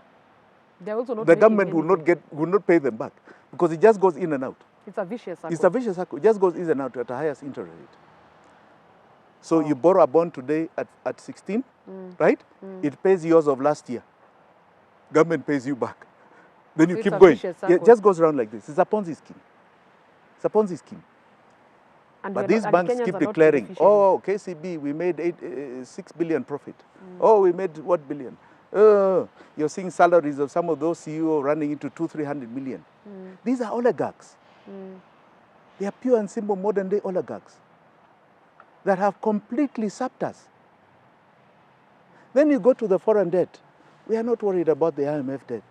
They're also not the making government anything. will not pay them back because it just goes in and out. It's a vicious circle. It's a vicious cycle. It just goes in and out at the highest interest rate. So you borrow a bond today at 16, right? It pays yours of last year. Government pays you back. Then you So keep it's a going. vicious Yeah, it circle. just goes around like this. It's a Ponzi scheme. It's a Ponzi scheme. And But we're these not- banks and Kenyans keep are not declaring, beneficiaries. oh, KCB, we made 6 billion profit. Oh, we made what billion? You're seeing salaries of some of those CEO running into 200-300 million. These are oligarchs. They are pure and simple modern day oligarchs that have completely sapped us. Then you go to the foreign debt. We are not worried about the IMF debt.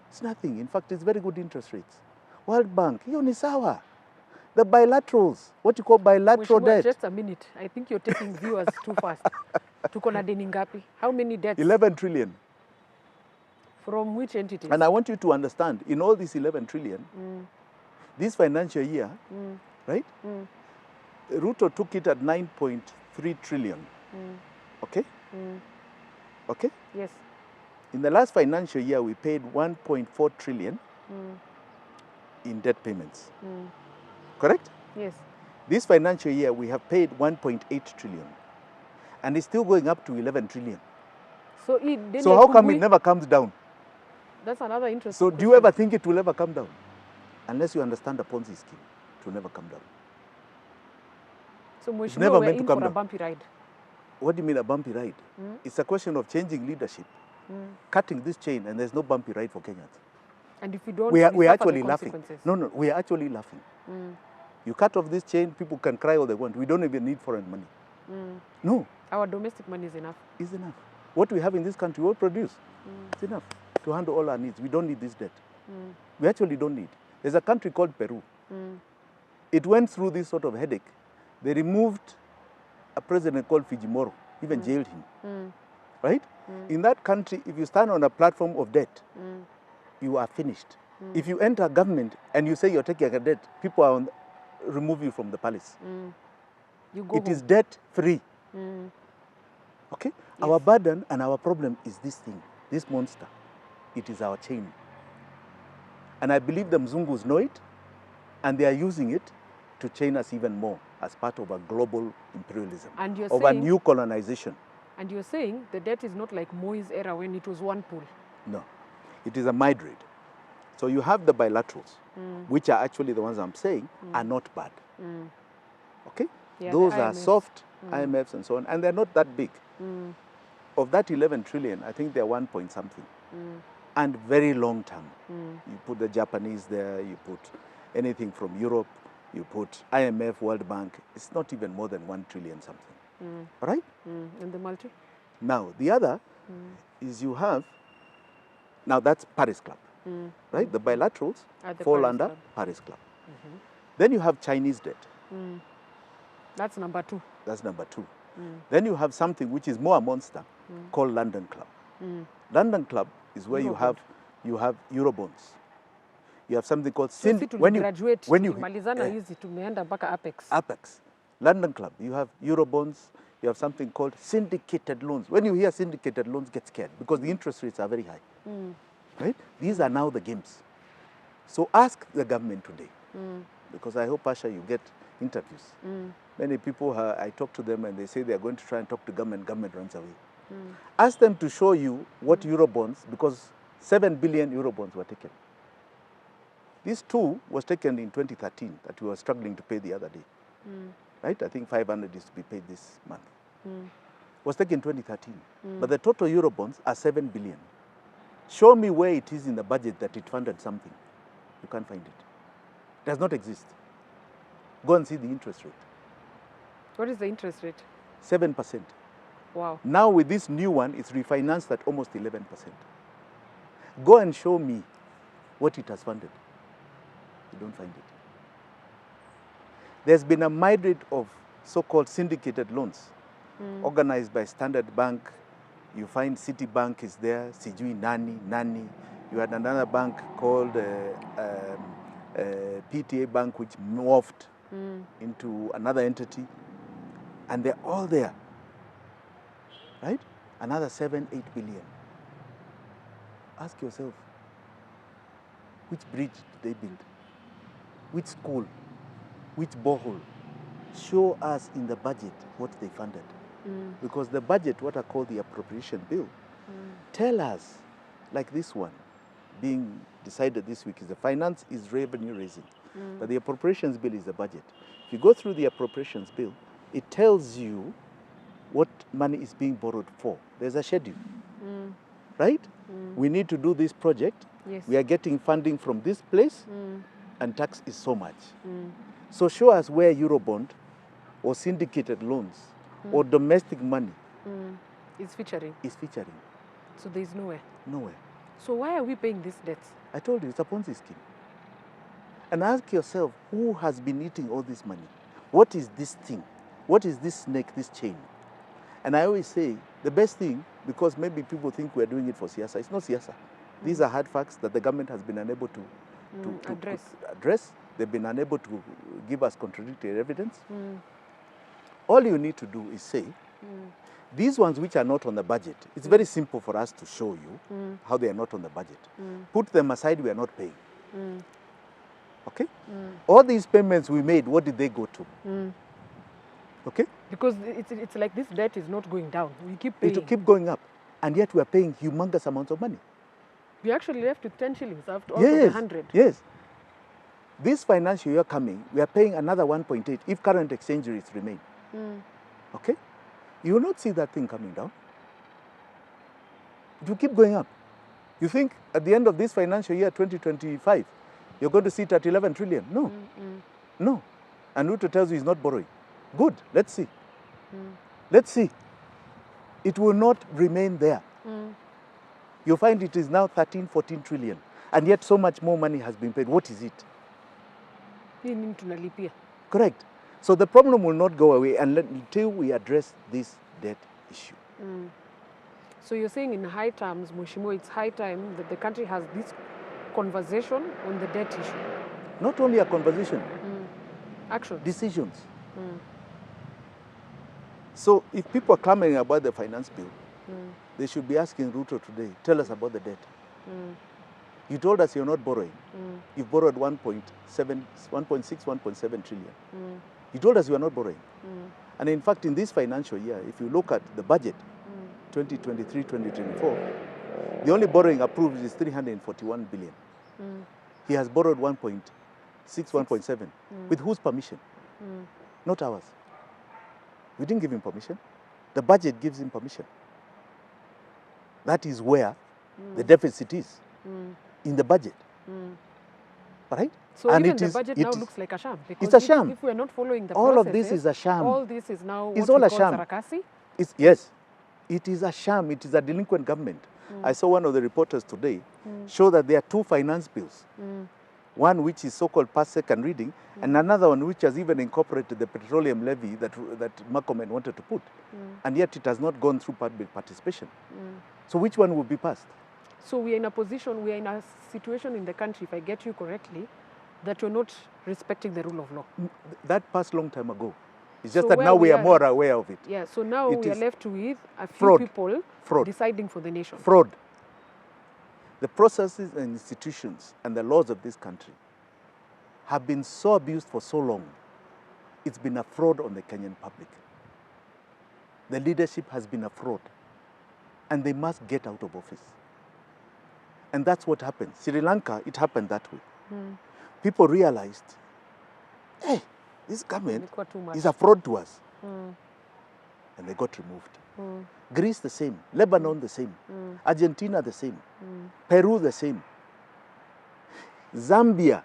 It's nothing. In fact, it's very good interest rates. World Bank, hiyo ni sawa. The bilaterals, what you call bilateral Mheshimiwa, debt. just a minute. I think you're taking viewers too fast. Tuko na deni ngapi? How many debts? 11 trillion. From which entities? And I want you to understand, in all this 11 trillion, this financial year, right? Ruto took it at 9.3 trillion. Okay? Okay? Yes. In the last financial year, we paid 1.4 trillion in debt payments. Correct? Yes. This financial year, we have paid 1.8 trillion. And it's still going up to 11 trillion. So how come it never comes down? That's another interesting So do you ever think it will ever come down? Unless you understand the Ponzi scheme, it will never come down. So never Mheshimiwa, we're meant to in come for a down. bumpy ride. What do you mean a bumpy ride? It's a question of changing leadership, cutting this chain, and there's no bumpy ride for Kenyans. And if we don't, We are suffer actually the laughing. consequences. No, we are actually laughing. You cut off this chain, people can cry all they want. We don't even need foreign money. No, Our domestic money is enough. it's enough. What we have in this country, we produce. It's enough to handle all our needs. We don't need this debt. We actually don't need. There's a country called Peru. It went through this sort of headache. They removed a president called Fujimori, even jailed him. Right? In that country, if you stand on a platform of debt, you are finished. If you enter government and you say you're taking a debt, people remove you from the palace. You go It is debt-free. Okay? Our burden and our problem is this thing, this monster. It is our chain. And I believe the Mzungus know it, and they are using it to chain us even more as part of a global imperialism, And you're of saying, a new colonization. And you're saying the debt is not like Moi's era when it was one pool. No, it is a myriad. So you have the bilaterals, which are actually the ones I'm saying are not bad. Okay? Yeah, Those the are IMFs. soft IMFs and so on, and they're not that big. Of that 11 trillion, I think they're 1 point something. And very long term. You put the Japanese there, you put anything from Europe, you put IMF, World Bank, it's not even more than 1 trillion something. Right? And the multi? Now, the other is you have, now that's Paris Club, right? The bilaterals At the fall Paris under Club. Paris Club. Then you have Chinese debt. That's number 2. That's number 2. Then you have something which is more a monster called London Club. London Club is where you have Eurobonds. You have something called So si tuligraduate, when you tulimalizana hizi tumeenda mpaka Apex. Apex, London Club, you have Eurobonds, you have something called syndicated loans. When you hear syndicated loans, get scared because the interest rates are very high. Right? These are now the games. So ask the government today, because I hope, Asha, you get interviews. Many people, I talk to them and they say they are going to try and talk to government, government runs away. Ask them to show you what Eurobonds, because 7 billion Eurobonds were taken. This 2 was taken in 2013 that we were struggling to pay the other day. Right? I think 500 is to be paid this month. Was taken in 2013. But the total Eurobonds are 7 billion. Show me where it is in the budget that it funded something. You can't find it. It does not exist. Go and see the interest rate. What is the interest rate? 7%. Wow. Now with this new one, it's refinanced at almost 11%. Go and show me what it has funded. You don't find it. There's been a myriad of so-called syndicated loans organized by Standard Bank. You find Citibank is there, Sijui Nani. You had another bank called PTA Bank, which morphed into another entity. And they're all there, right? Another 7, 8 billion. Ask yourself, which bridge did they build? Which school? Which borehole? Show us in the budget what they funded. Because the budget, what I call the appropriation bill, tell us, like this one being decided this week, is the finance is revenue raising. But the appropriations bill is the budget. If you go through the appropriations bill, it tells you what money is being borrowed for. There's a schedule, right? We need to do this project. Yes. We are getting funding from this place, and tax is so much. So show us where Eurobond or syndicated loans or domestic money Is featuring. is featuring. So there is nowhere. Nowhere. So why are we paying these debts? I told you, it's a Ponzi scheme. And ask yourself, who has been eating all this money? What is this thing? What is this snake, this chain? And I always say, the best thing, because maybe people think we're doing it for siasa, it's not siasa. These are hard facts that the government has been unable to address. They've been unable to give us contradictory evidence. All you need to do is say, these ones which are not on the budget, it's very simple for us to show you how they are not on the budget. Put them aside, we are not paying. Okay? All these payments we made, what did they go to? Okay? Because it's like this debt is not going down. We keep paying. It will keep going up. And yet we are paying humongous amounts of money. We actually left with 10 shillings after all of the 100. Yes. This financial year coming, we are paying another 1.8 if current exchange rates remain. Okay? You will not see that thing coming down. It will keep going up. You think at the end of this financial year, 2025, you're going to see it at 11 trillion? No. No. And Ruto tells you he's not borrowing. Good. Let's see. Let's see. It will not remain there. You'll find it is now 13, 14 trillion. And yet so much more money has been paid. What is it? Correct. So the problem will not go away until we address this debt issue. So you're saying in high terms, Mheshimiwa, it's high time that the country has this conversation on the debt issue. Not only a conversation. Action. Decisions. So if people are clamoring about the finance bill, they should be asking Ruto today, tell us about the debt. You told us you're not borrowing. You've borrowed 1.6, 1.7 trillion. You told us you are not borrowing. And in fact, in this financial year, if you look at the budget, 2023-2024, the only borrowing approved is 341 billion. He has borrowed 1.6, 1.7. With whose permission? Not ours. We didn't give him permission. The budget gives him permission. That is where the deficit is, in the budget. Right? So and even the budget now looks like a sham. It's a sham. If we are not following the all of this is a sham. All this is now it's what all we a call sham. sarakasi? Yes. It is a sham. It is a delinquent government. I saw one of the reporters today show that there are 2 finance bills. One which is so-called past second reading, and another one which has even incorporated the petroleum levy that Murkomen wanted to put. And yet it has not gone through public participation. So which one will be passed? So we are in a situation in the country, if I get you correctly, that you're not respecting the rule of law. That passed long time ago. It's just that now we are more aware of it. Yeah, so now we are left with a few fraud. People deciding for the nation. Fraud. The processes and institutions and the laws of this country have been so abused for so long. It's been a fraud on the Kenyan public. The leadership has been a fraud, and they must get out of office. And that's what happened. Sri Lanka, it happened that way. People realized, hey, this government is a fraud to us. And they got removed. Greece the same, Lebanon the same, Argentina the same, Peru the same. Zambia,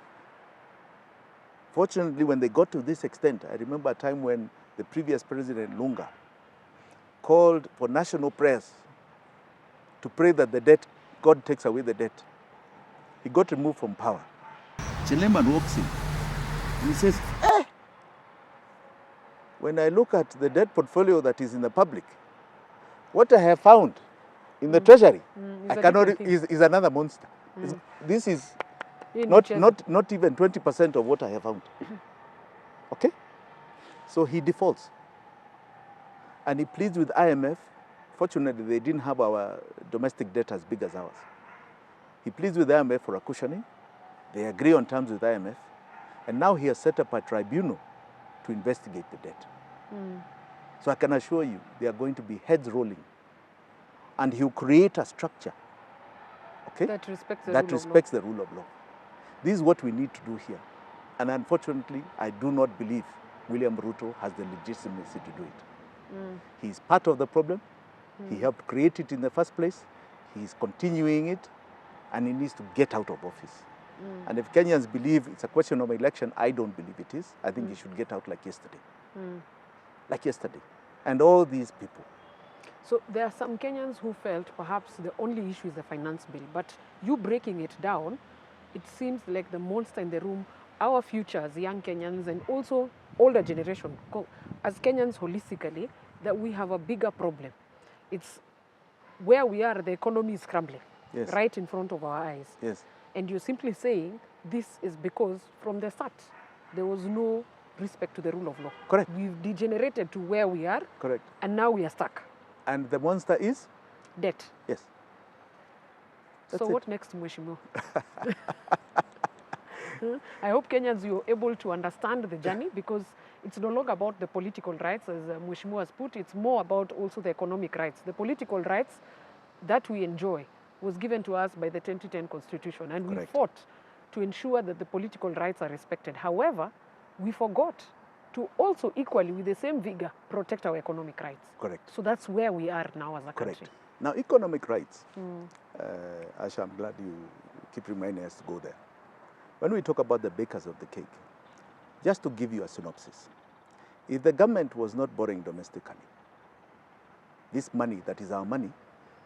fortunately, when they got to this extent, I remember a time when the previous president, Lunga, called for national prayers to pray that the debt, God takes away the debt. He got removed from power. Chileman walks in and he says, eh, when I look at the debt portfolio that is in the public, what I have found in the treasury, I cannot, is another monster. This is not even 20% of what I have found. Okay? So he defaults. And he pleads with IMF. Fortunately, they didn't have our domestic debt as big as ours. He pleads with IMF for a cushioning. They agree on terms with IMF. And now he has set up a tribunal to investigate the debt. So I can assure you, they are going to be heads rolling. And he'll create a structure, okay, that respects the rule of law. This is what we need to do here. And unfortunately, I do not believe William Ruto has the legitimacy to do it. He's part of the problem. He helped create it in the first place. He's continuing it, and he needs to get out of office. And if Kenyans believe it's a question of election, I don't believe it is. I think he should get out like yesterday. Like yesterday. And all these people. So there are some Kenyans who felt perhaps the only issue is the finance bill. But you breaking it down, it seems like the monster in the room, our future as young Kenyans and also older generation, as Kenyans holistically, that we have a bigger problem. It's where we are, the economy is crumbling, right in front of our eyes. And you're simply saying this is because from the start, there was no respect to the rule of law. Correct. We've degenerated to where we are. Correct. And now we are stuck. And the monster is? Debt. Yes. So what next, Mheshimiwa? I hope Kenyans, you're able to understand the journey, because it's no longer about the political rights, as Mheshimiwa has put. It's more about also the economic rights. The political rights that we enjoy was given to us by the 2010 Constitution, and we fought to ensure that the political rights are respected. However, we forgot to also equally, with the same vigor, protect our economic rights. Correct. So that's where we are now as a country. Now, economic rights, Asha, I'm glad you keep reminding us to go there. When we talk about the bakers of the cake, just to give you a synopsis, if the government was not borrowing domestically, this money that is our money,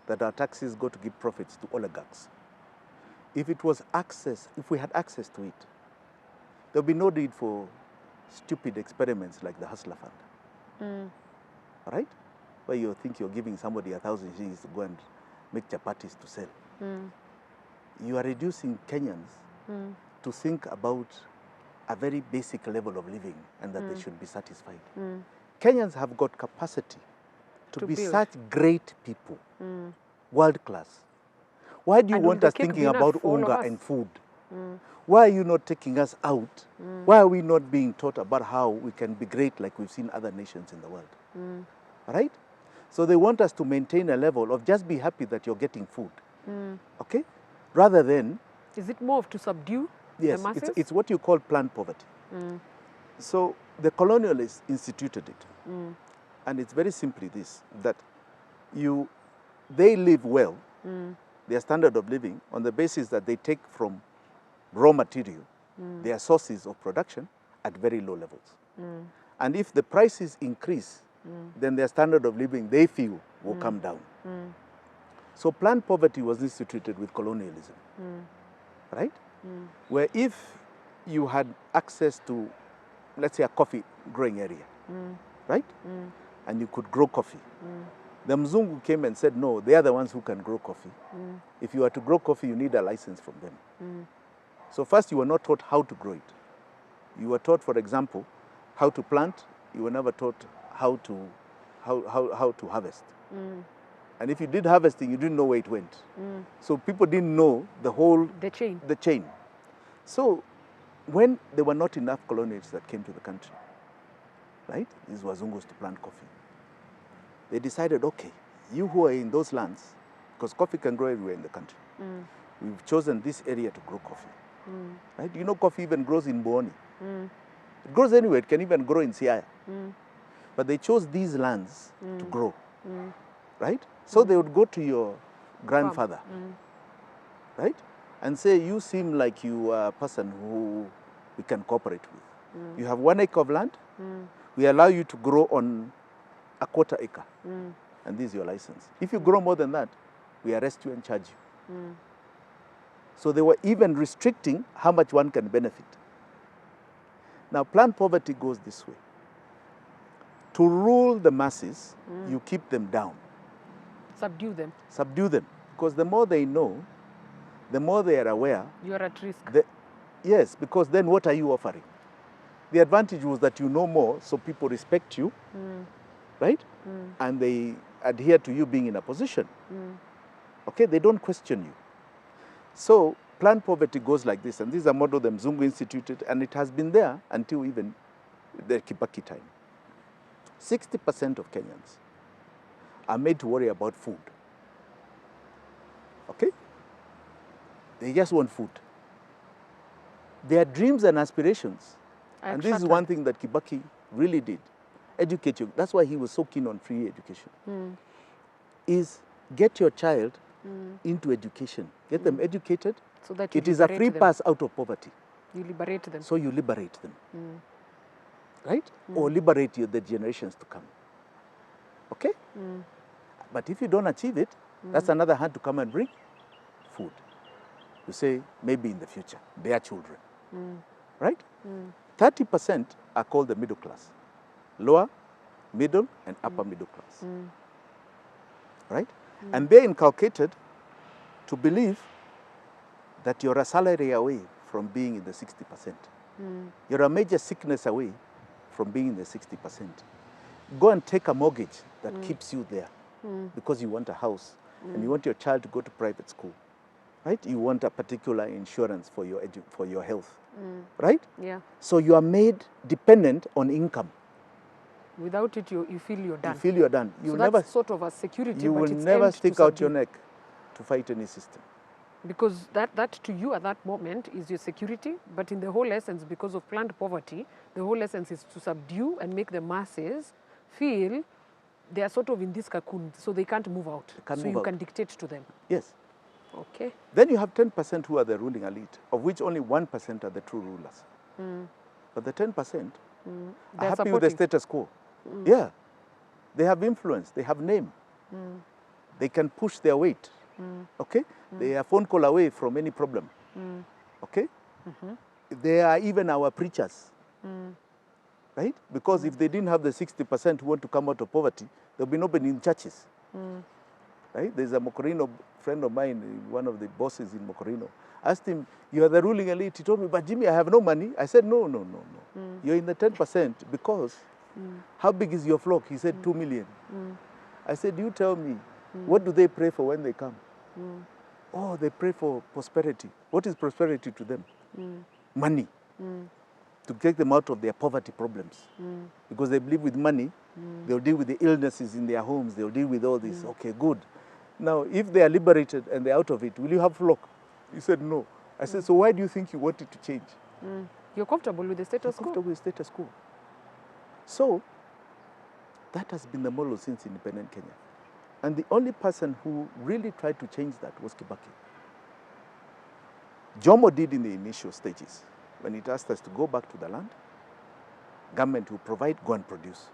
that our taxes go to give profits to oligarchs, if it was access, if we had access to it, there would be no need for stupid experiments like the Hustler Fund. Right? Where you think you're giving somebody 1,000 shillings to go and make chapatis to sell. You are reducing Kenyans to think about a very basic level of living and that they should be satisfied. Kenyans have got capacity to be build such great people, world class. Why do you want us thinking about hunger and food? Why are you not taking us out? Why are we not being taught about how we can be great like we've seen other nations in the world? Right? So they want us to maintain a level of just be happy that you're getting food. Okay? Rather than... Is it more of to subdue the masses? It's what you call planned poverty. So the colonialists instituted it. And it's very simply this, that they live well, their standard of living, on the basis that they take from raw material, their sources of production, at very low levels. And if the prices increase, then their standard of living, they feel, will come down. So planned poverty was instituted with colonialism, right? Where if you had access to, let's say, a coffee growing area, right? And you could grow coffee. The Mzungu came and said, no, they are the ones who can grow coffee. If you are to grow coffee, you need a license from them. So first, you were not taught how to grow it. You were taught, for example, how to plant. You were never taught how to harvest. And if you did harvesting, you didn't know where it went. So people didn't know the chain. So when there were not enough colonialists that came to the country, right? These Wazungus to plant coffee. They decided, okay, you who are in those lands, because coffee can grow everywhere in the country. We've chosen this area to grow coffee. Right? You know, coffee even grows in Boni. It grows anywhere. It can even grow in Siaya. But they chose these lands to grow. Right? So they would go to your grandfather, right? And say, you seem like you are a person who we can cooperate with. You have 1 acre of land. We allow you to grow on a 1/4 acre. And this is your license. If you grow more than that, we arrest you and charge you. So they were even restricting how much one can benefit. Now, plant poverty goes this way. To rule the masses, you keep them down. Subdue them. Subdue them. Because the more they know, the more they are aware. You're at risk. Yes, because then what are you offering? The advantage was that you know more, so people respect you, right? And they adhere to you being in a position. Okay, they don't question you. So plant poverty goes like this, and this is a model the Mzungu instituted, and it has been there until even the Kibaki time. 60% of Kenyans are made to worry about food. Okay? They just want food. Their dreams and aspirations, and this is one thing that Kibaki really did, educate you. That's why he was so keen on free education, is get your child into education. Get them educated. So that it is a free pass out of poverty. You liberate them. So you liberate them. Right? Or liberate the generations to come. Okay? But if you don't achieve it, that's another hand to come and bring food. You say, maybe in the future, their children. Right? 30% are called the middle class. Lower, middle, and upper middle class. Right? And they're inculcated to believe that you're a salary away from being in the 60%. You're a major sickness away from being in the 60%. Go and take a mortgage that keeps you there because you want a house and you want your child to go to private school. Right? You want a particular insurance for your health. Right? Yeah. So you are made dependent on income. Without it, you feel you're done. You feel you're done. So that's sort of a security. You will never stick out your neck to fight any system. Because that to you at that moment is your security, but in the whole essence, because of planned poverty, the whole essence is to subdue and make the masses feel they are sort of in this cocoon, so they can't move out. You can dictate to them. Yes. Okay. Then you have 10% who are the ruling elite, of which only 1% are the true rulers. But the 10% are happy with the status quo. Yeah. They have influence. They have name. They can push their weight. Okay? They are a phone call away from any problem. Okay? They are even our preachers. Right? Because if they didn't have the 60% who want to come out of poverty, there'll be nobody in churches. Right? There's a Mokorino friend of mine, one of the bosses in Mokorino. Asked him, you are the ruling elite. He told me, but Jimmy, I have no money. I said, no. You're in the 10% because how big is your flock? He said, 2 million. I said, you tell me, what do they pray for when they come? Oh, they pray for prosperity. What is prosperity to them? Money. To take them out of their poverty problems. Because they believe with money, they'll deal with the illnesses in their homes, they'll deal with all this. Okay, good. Now, if they are liberated and they're out of it, will you have flock? He said, no. I said, so why do you think you want it to change? You're comfortable with the status quo? Comfortable with status quo. So, that has been the model since independent Kenya. And the only person who really tried to change that was Kibaki. Jomo did in the initial stages. When it asked us to go back to the land, government will provide, go and produce.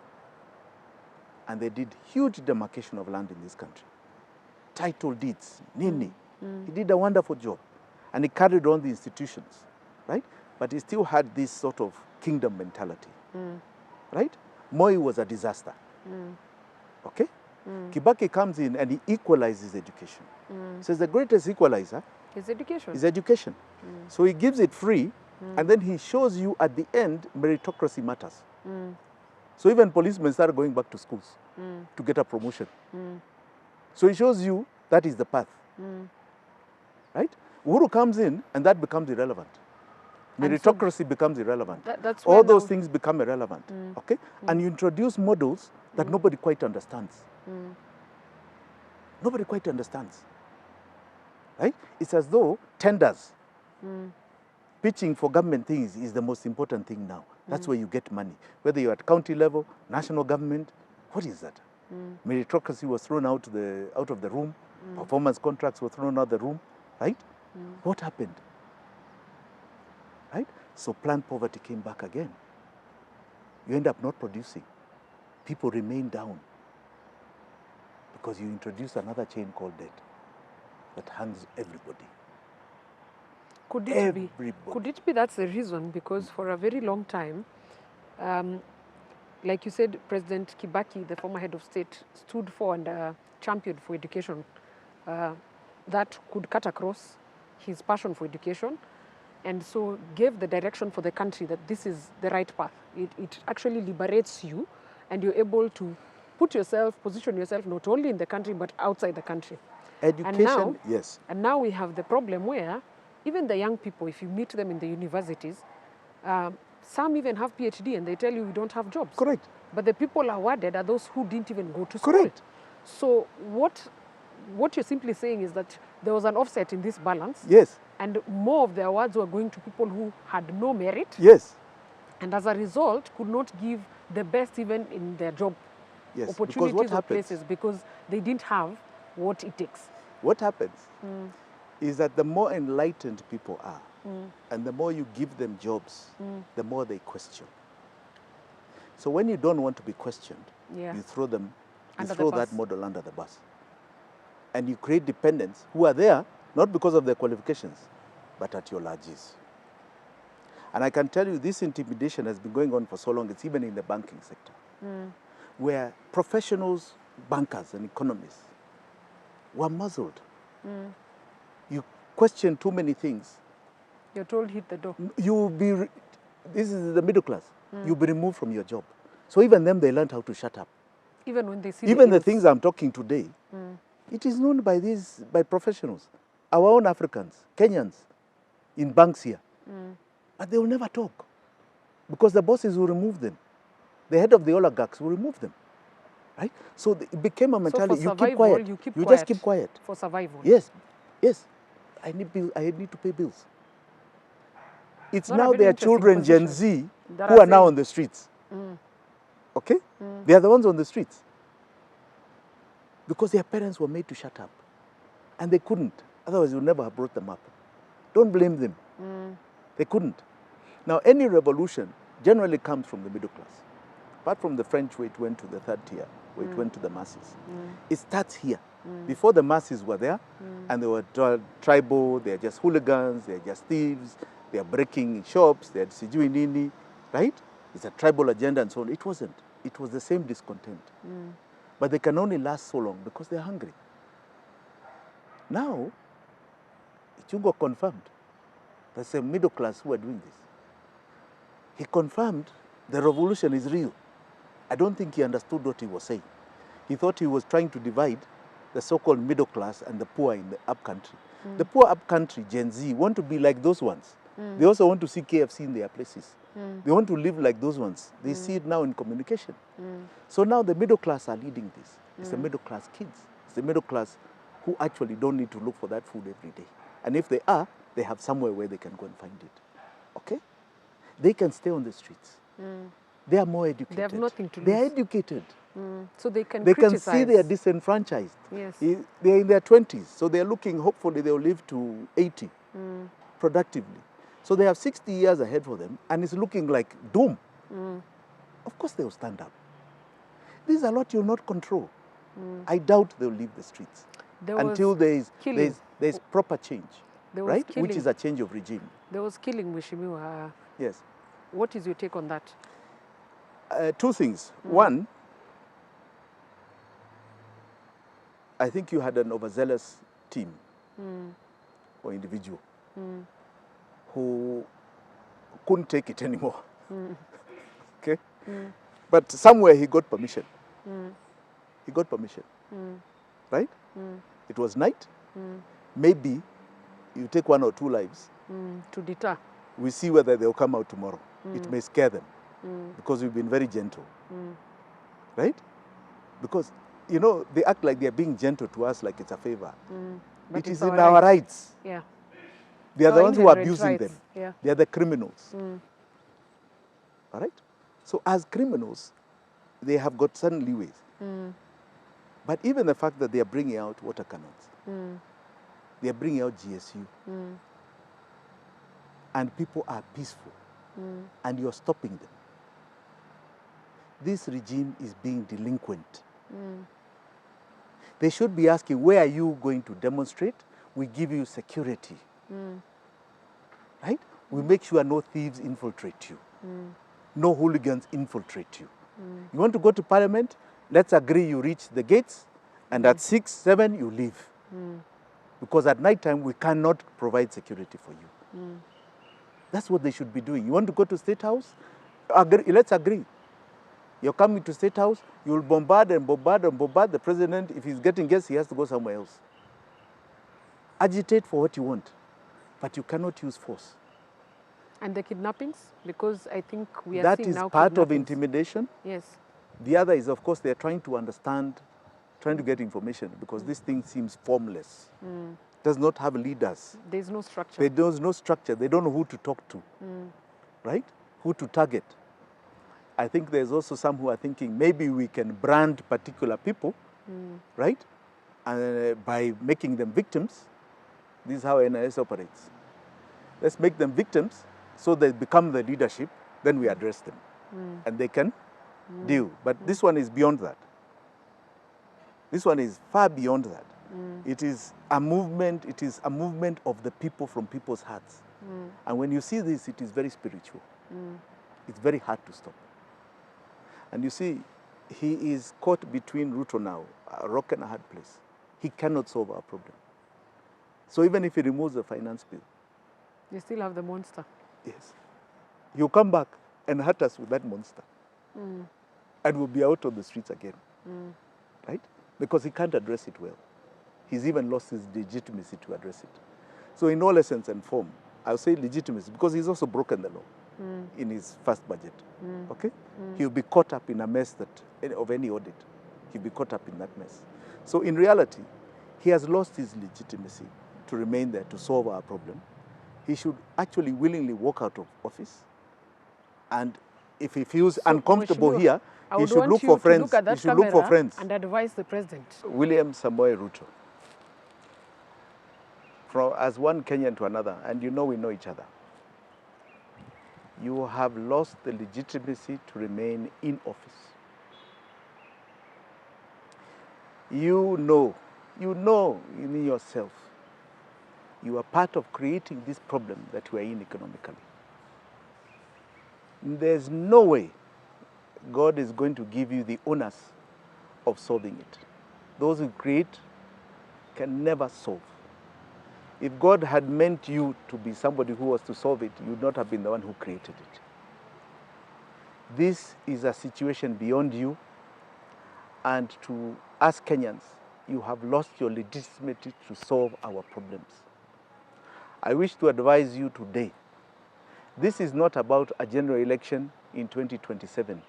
And they did huge demarcation of land in this country. Title deeds, Nini. He did a wonderful job. And he carried on the institutions, right? But he still had this sort of kingdom mentality, right? Moi was a disaster, okay? Kibaki comes in and he equalizes education. Says the greatest equalizer is education. Is education. So he gives it free, and then he shows you at the end meritocracy matters. So even policemen start going back to schools to get a promotion. So he shows you that is the path. Right? Uhuru comes in and that becomes irrelevant. Meritocracy becomes irrelevant. That's All where those now, things become irrelevant. Okay? And you introduce models that nobody quite understands. Nobody quite understands. Right? It's as though tenders, pitching for government things is the most important thing now. That's where you get money. Whether you're at county level, national government, what is that? Meritocracy was thrown out of the room. Performance contracts were thrown out of the room. Right? What happened? Right? So planned poverty came back again. You end up not producing. People remain down because you introduce another chain called debt that hangs everybody. Could it be that's the reason? Because for a very long time, like you said, President Kibaki, the former head of state, stood for and championed for education that could cut across his passion for education, and so gave the direction for the country that this is the right path. It actually liberates you, and you're able to position yourself not only in the country but outside the country. Education, yes. And now we have the problem where even the young people, if you meet them in the universities, some even have PhD and they tell you we don't have jobs. Correct. But the people awarded are those who didn't even go to school. Correct. So what you're simply saying is that there was an offset in this balance. Yes. And more of the awards were going to people who had no merit. Yes. And as a result, could not give the best even in their job opportunities or places because they didn't have what it takes. What happens is that the more enlightened people are, and the more you give them jobs, the more they question. So when you don't want to be questioned, you throw that model under the bus. And you create dependents who are there, not because of their qualifications, but at your largesse. And I can tell you this intimidation has been going on for so long, it's even in the banking sector, where professionals, bankers and economists were muzzled. You question too many things. You're told hit the door. This is the middle class. You'll be removed from your job. So even them, they learned how to shut up. Even when they see the things I'm talking today, it is known by professionals, our own Africans, Kenyans, in banks here. But they will never talk because the bosses will remove them. The head of the oligarchs will remove them. Right? So it became a mentality. So for you keep quiet. You just keep quiet. For survival. Yes. Yes. I need to pay bills. It's Not now their children, Gen Z, who are now on the streets. Okay? They are the ones on the streets. Because their parents were made to shut up. And they couldn't. Otherwise, you would never have brought them up. Don't blame them. They couldn't. Now, any revolution generally comes from the middle class. Apart from the French, where it went to the third tier, where it went to the masses. It starts here. Before the masses were there, and they were tribal, they are just hooligans, they are just thieves, they are breaking shops, they are sijui nini, right? It's a tribal agenda and so on. It wasn't. It was the same discontent. But they can only last so long because they're hungry. Now, Ichungo confirmed there's a middle class who are doing this. He confirmed the revolution is real. I don't think he understood what he was saying. He thought he was trying to divide the so-called middle class and the poor in the upcountry. The poor upcountry, Gen Z, want to be like those ones. They also want to see KFC in their places. They want to live like those ones. They see it now in communication. So now the middle class are leading this. It's the middle class kids. It's the middle class who actually don't need to look for that food every day. And if they are, they have somewhere where they can go and find it. Okay? They can stay on the streets. They are more educated. They have nothing to lose. They are educated. So they can criticize. Can see they are disenfranchised. Yes. They are in their 20s. So they are looking, hopefully they'll live to 80 productively. So they have 60 years ahead for them, and it's looking like doom. Of course they'll stand up. There's a lot you'll not control. I doubt they'll leave the streets until there's proper change, right? Which is a change of regime. There was killing, Mheshimiwa. Yes. What is your take on that? Two things. One, I think you had an overzealous team or individual who couldn't take it anymore. Okay? But somewhere he got permission. He got permission. Right? It was night. Maybe you take 1 or 2 lives. To deter. We see whether they'll come out tomorrow. It may scare them because we've been very gentle. Right? Because, you know, they act like they're being gentle to us like it's a favor. But It it's is in our our right. rights. Yeah. They are the Our ones who are inherent abusing rights. them. Yeah. They are the criminals. All right? So as criminals, they have got certain leeways. But even the fact that they are bringing out water cannons, they are bringing out GSU, and people are peaceful, and you're stopping them. This regime is being delinquent. They should be asking, where are you going to demonstrate? We give you security. Right? We make sure no thieves infiltrate you. No hooligans infiltrate you. You want to go to parliament? Let's agree you reach the gates, and at 6, 7, you leave. Because at night time, we cannot provide security for you. That's what they should be doing. You want to go to State House? Let's agree. You're coming to State House, you'll bombard and bombard and bombard the president. If he's getting guests, he has to go somewhere else. Agitate for what you want, but you cannot use force. And the kidnappings? Because I think we are That seeing is now part of kidnappings. intimidation. Yes. The other is, of course, they're trying to understand, trying to get information, because this thing seems formless. Does not have leaders. There's no structure. There's no structure. They don't know who to talk to, right? Who to target. I think there's also some who are thinking maybe we can brand particular people, right? And by making them victims. This is how NIS operates. Let's make them victims so they become the leadership, then we address them. And they can deal. But this one is beyond that. This one is far beyond that. It is a movement of the people from people's hearts. And when you see this, it is very spiritual. It's very hard to stop. And you see, he is caught between Ruto now, a rock and a hard place. He cannot solve our problem. So even if he removes the finance bill, You still have the monster. yes, he'll come back and hurt us with that monster. And we'll be out on the streets again. Right? Because he can't address it well. He's even lost his legitimacy to address it. So in all essence and form, I'll say legitimacy, because he's also broken the law in his first budget. Okay? He'll be caught up in a mess of any audit. He'll be caught up in that mess. So in reality, he has lost his legitimacy to remain there to solve our problem. He should actually willingly walk out of office. And if he feels uncomfortable Mheshimiwa, here, I he would should want look you for to friends. look at that He should look for camera friends. and advise the president. William Samoei Ruto, as one Kenyan to another, and you know we know each other, you have lost the legitimacy to remain in office. You know in yourself, you are part of creating this problem that we are in economically. There's no way God is going to give you the onus of solving it. Those who create can never solve. If God had meant you to be somebody who was to solve it, you would not have been the one who created it. This is a situation beyond you, and to us Kenyans, you have lost your legitimacy to solve our problems. I wish to advise you today, this is not about a general election in 2027.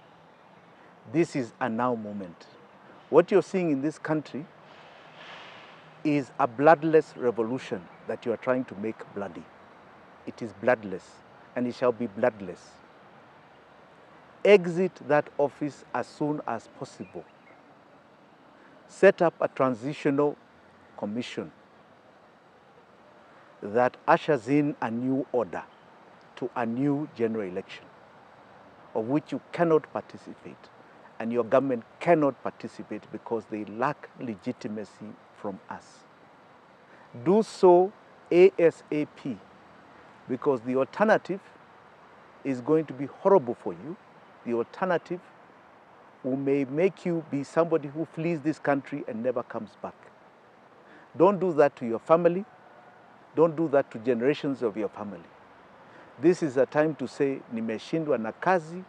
This is a now moment. What you're seeing in this country is a bloodless revolution that you are trying to make bloody. It is bloodless, and it shall be bloodless. Exit that office as soon as possible. Set up a transitional commission that ushers in a new order to a new general election, of which you cannot participate, and your government cannot participate because they lack legitimacy from us. Do so ASAP, because the alternative is going to be horrible for you. The alternative may make you be somebody who flees this country and never comes back. Don't do that to your family. Don't do that to generations of your family. This is a time to say, nimeshindwa na kazi,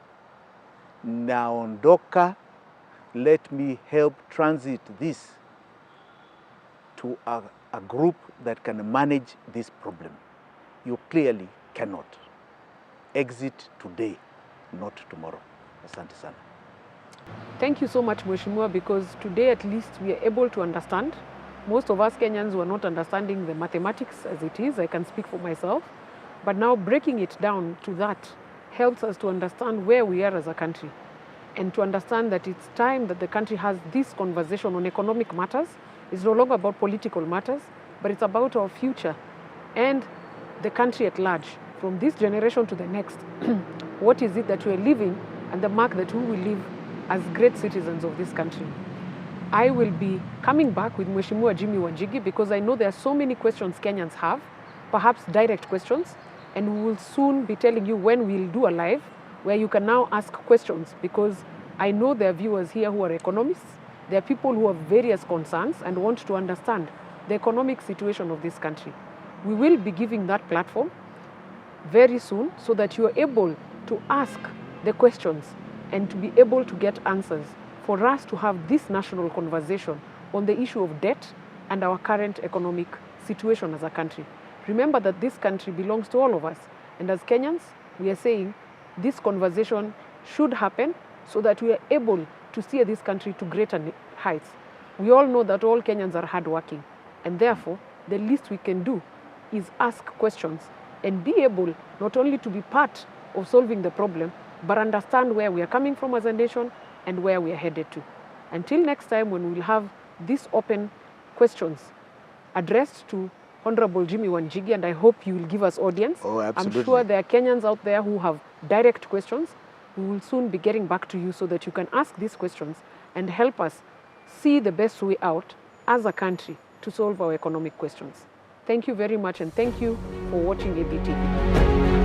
naondoka, let me help transit this to a group that can manage this problem. You clearly cannot. exit today, not tomorrow. Asante sana. Thank you so much, Mheshimiwa, because today at least we are able to understand. Most of us Kenyans were not understanding the mathematics as it is. I can speak for myself. But now breaking it down to that helps us to understand where we are as a country and to understand that it's time that the country has this conversation on economic matters. It's no longer about political matters, but it's about our future and the country at large, from this generation to the next. What is it that we're living and the mark that we will live as great citizens of this country. I will be coming back with Mheshimiwa Jimmy Wanjigi because I know there are so many questions Kenyans have, perhaps direct questions, and we will soon be telling you when we'll do a live where you can now ask questions, because I know there are viewers here who are economists. There are people who have various concerns and want to understand the economic situation of this country. We will be giving that platform very soon so that you are able to ask the questions and to be able to get answers for us to have this national conversation on the issue of debt and our current economic situation as a country. Remember that this country belongs to all of us. And as Kenyans, we are saying this conversation should happen so that we are able to steer this country to greater heights. We all know that all Kenyans are hardworking, and therefore the least we can do is ask questions and be able not only to be part of solving the problem, but understand where we are coming from as a nation and where we are headed to. Until next time, when we'll have these open questions addressed to Honorable Jimmy Wanjigi, and I hope you will give us audience. Oh, absolutely. I'm sure there are Kenyans out there who have direct questions. We will soon be getting back to you so that you can ask these questions and help us see the best way out as a country to solve our economic questions. Thank you very much, and thank you for watching ABTV.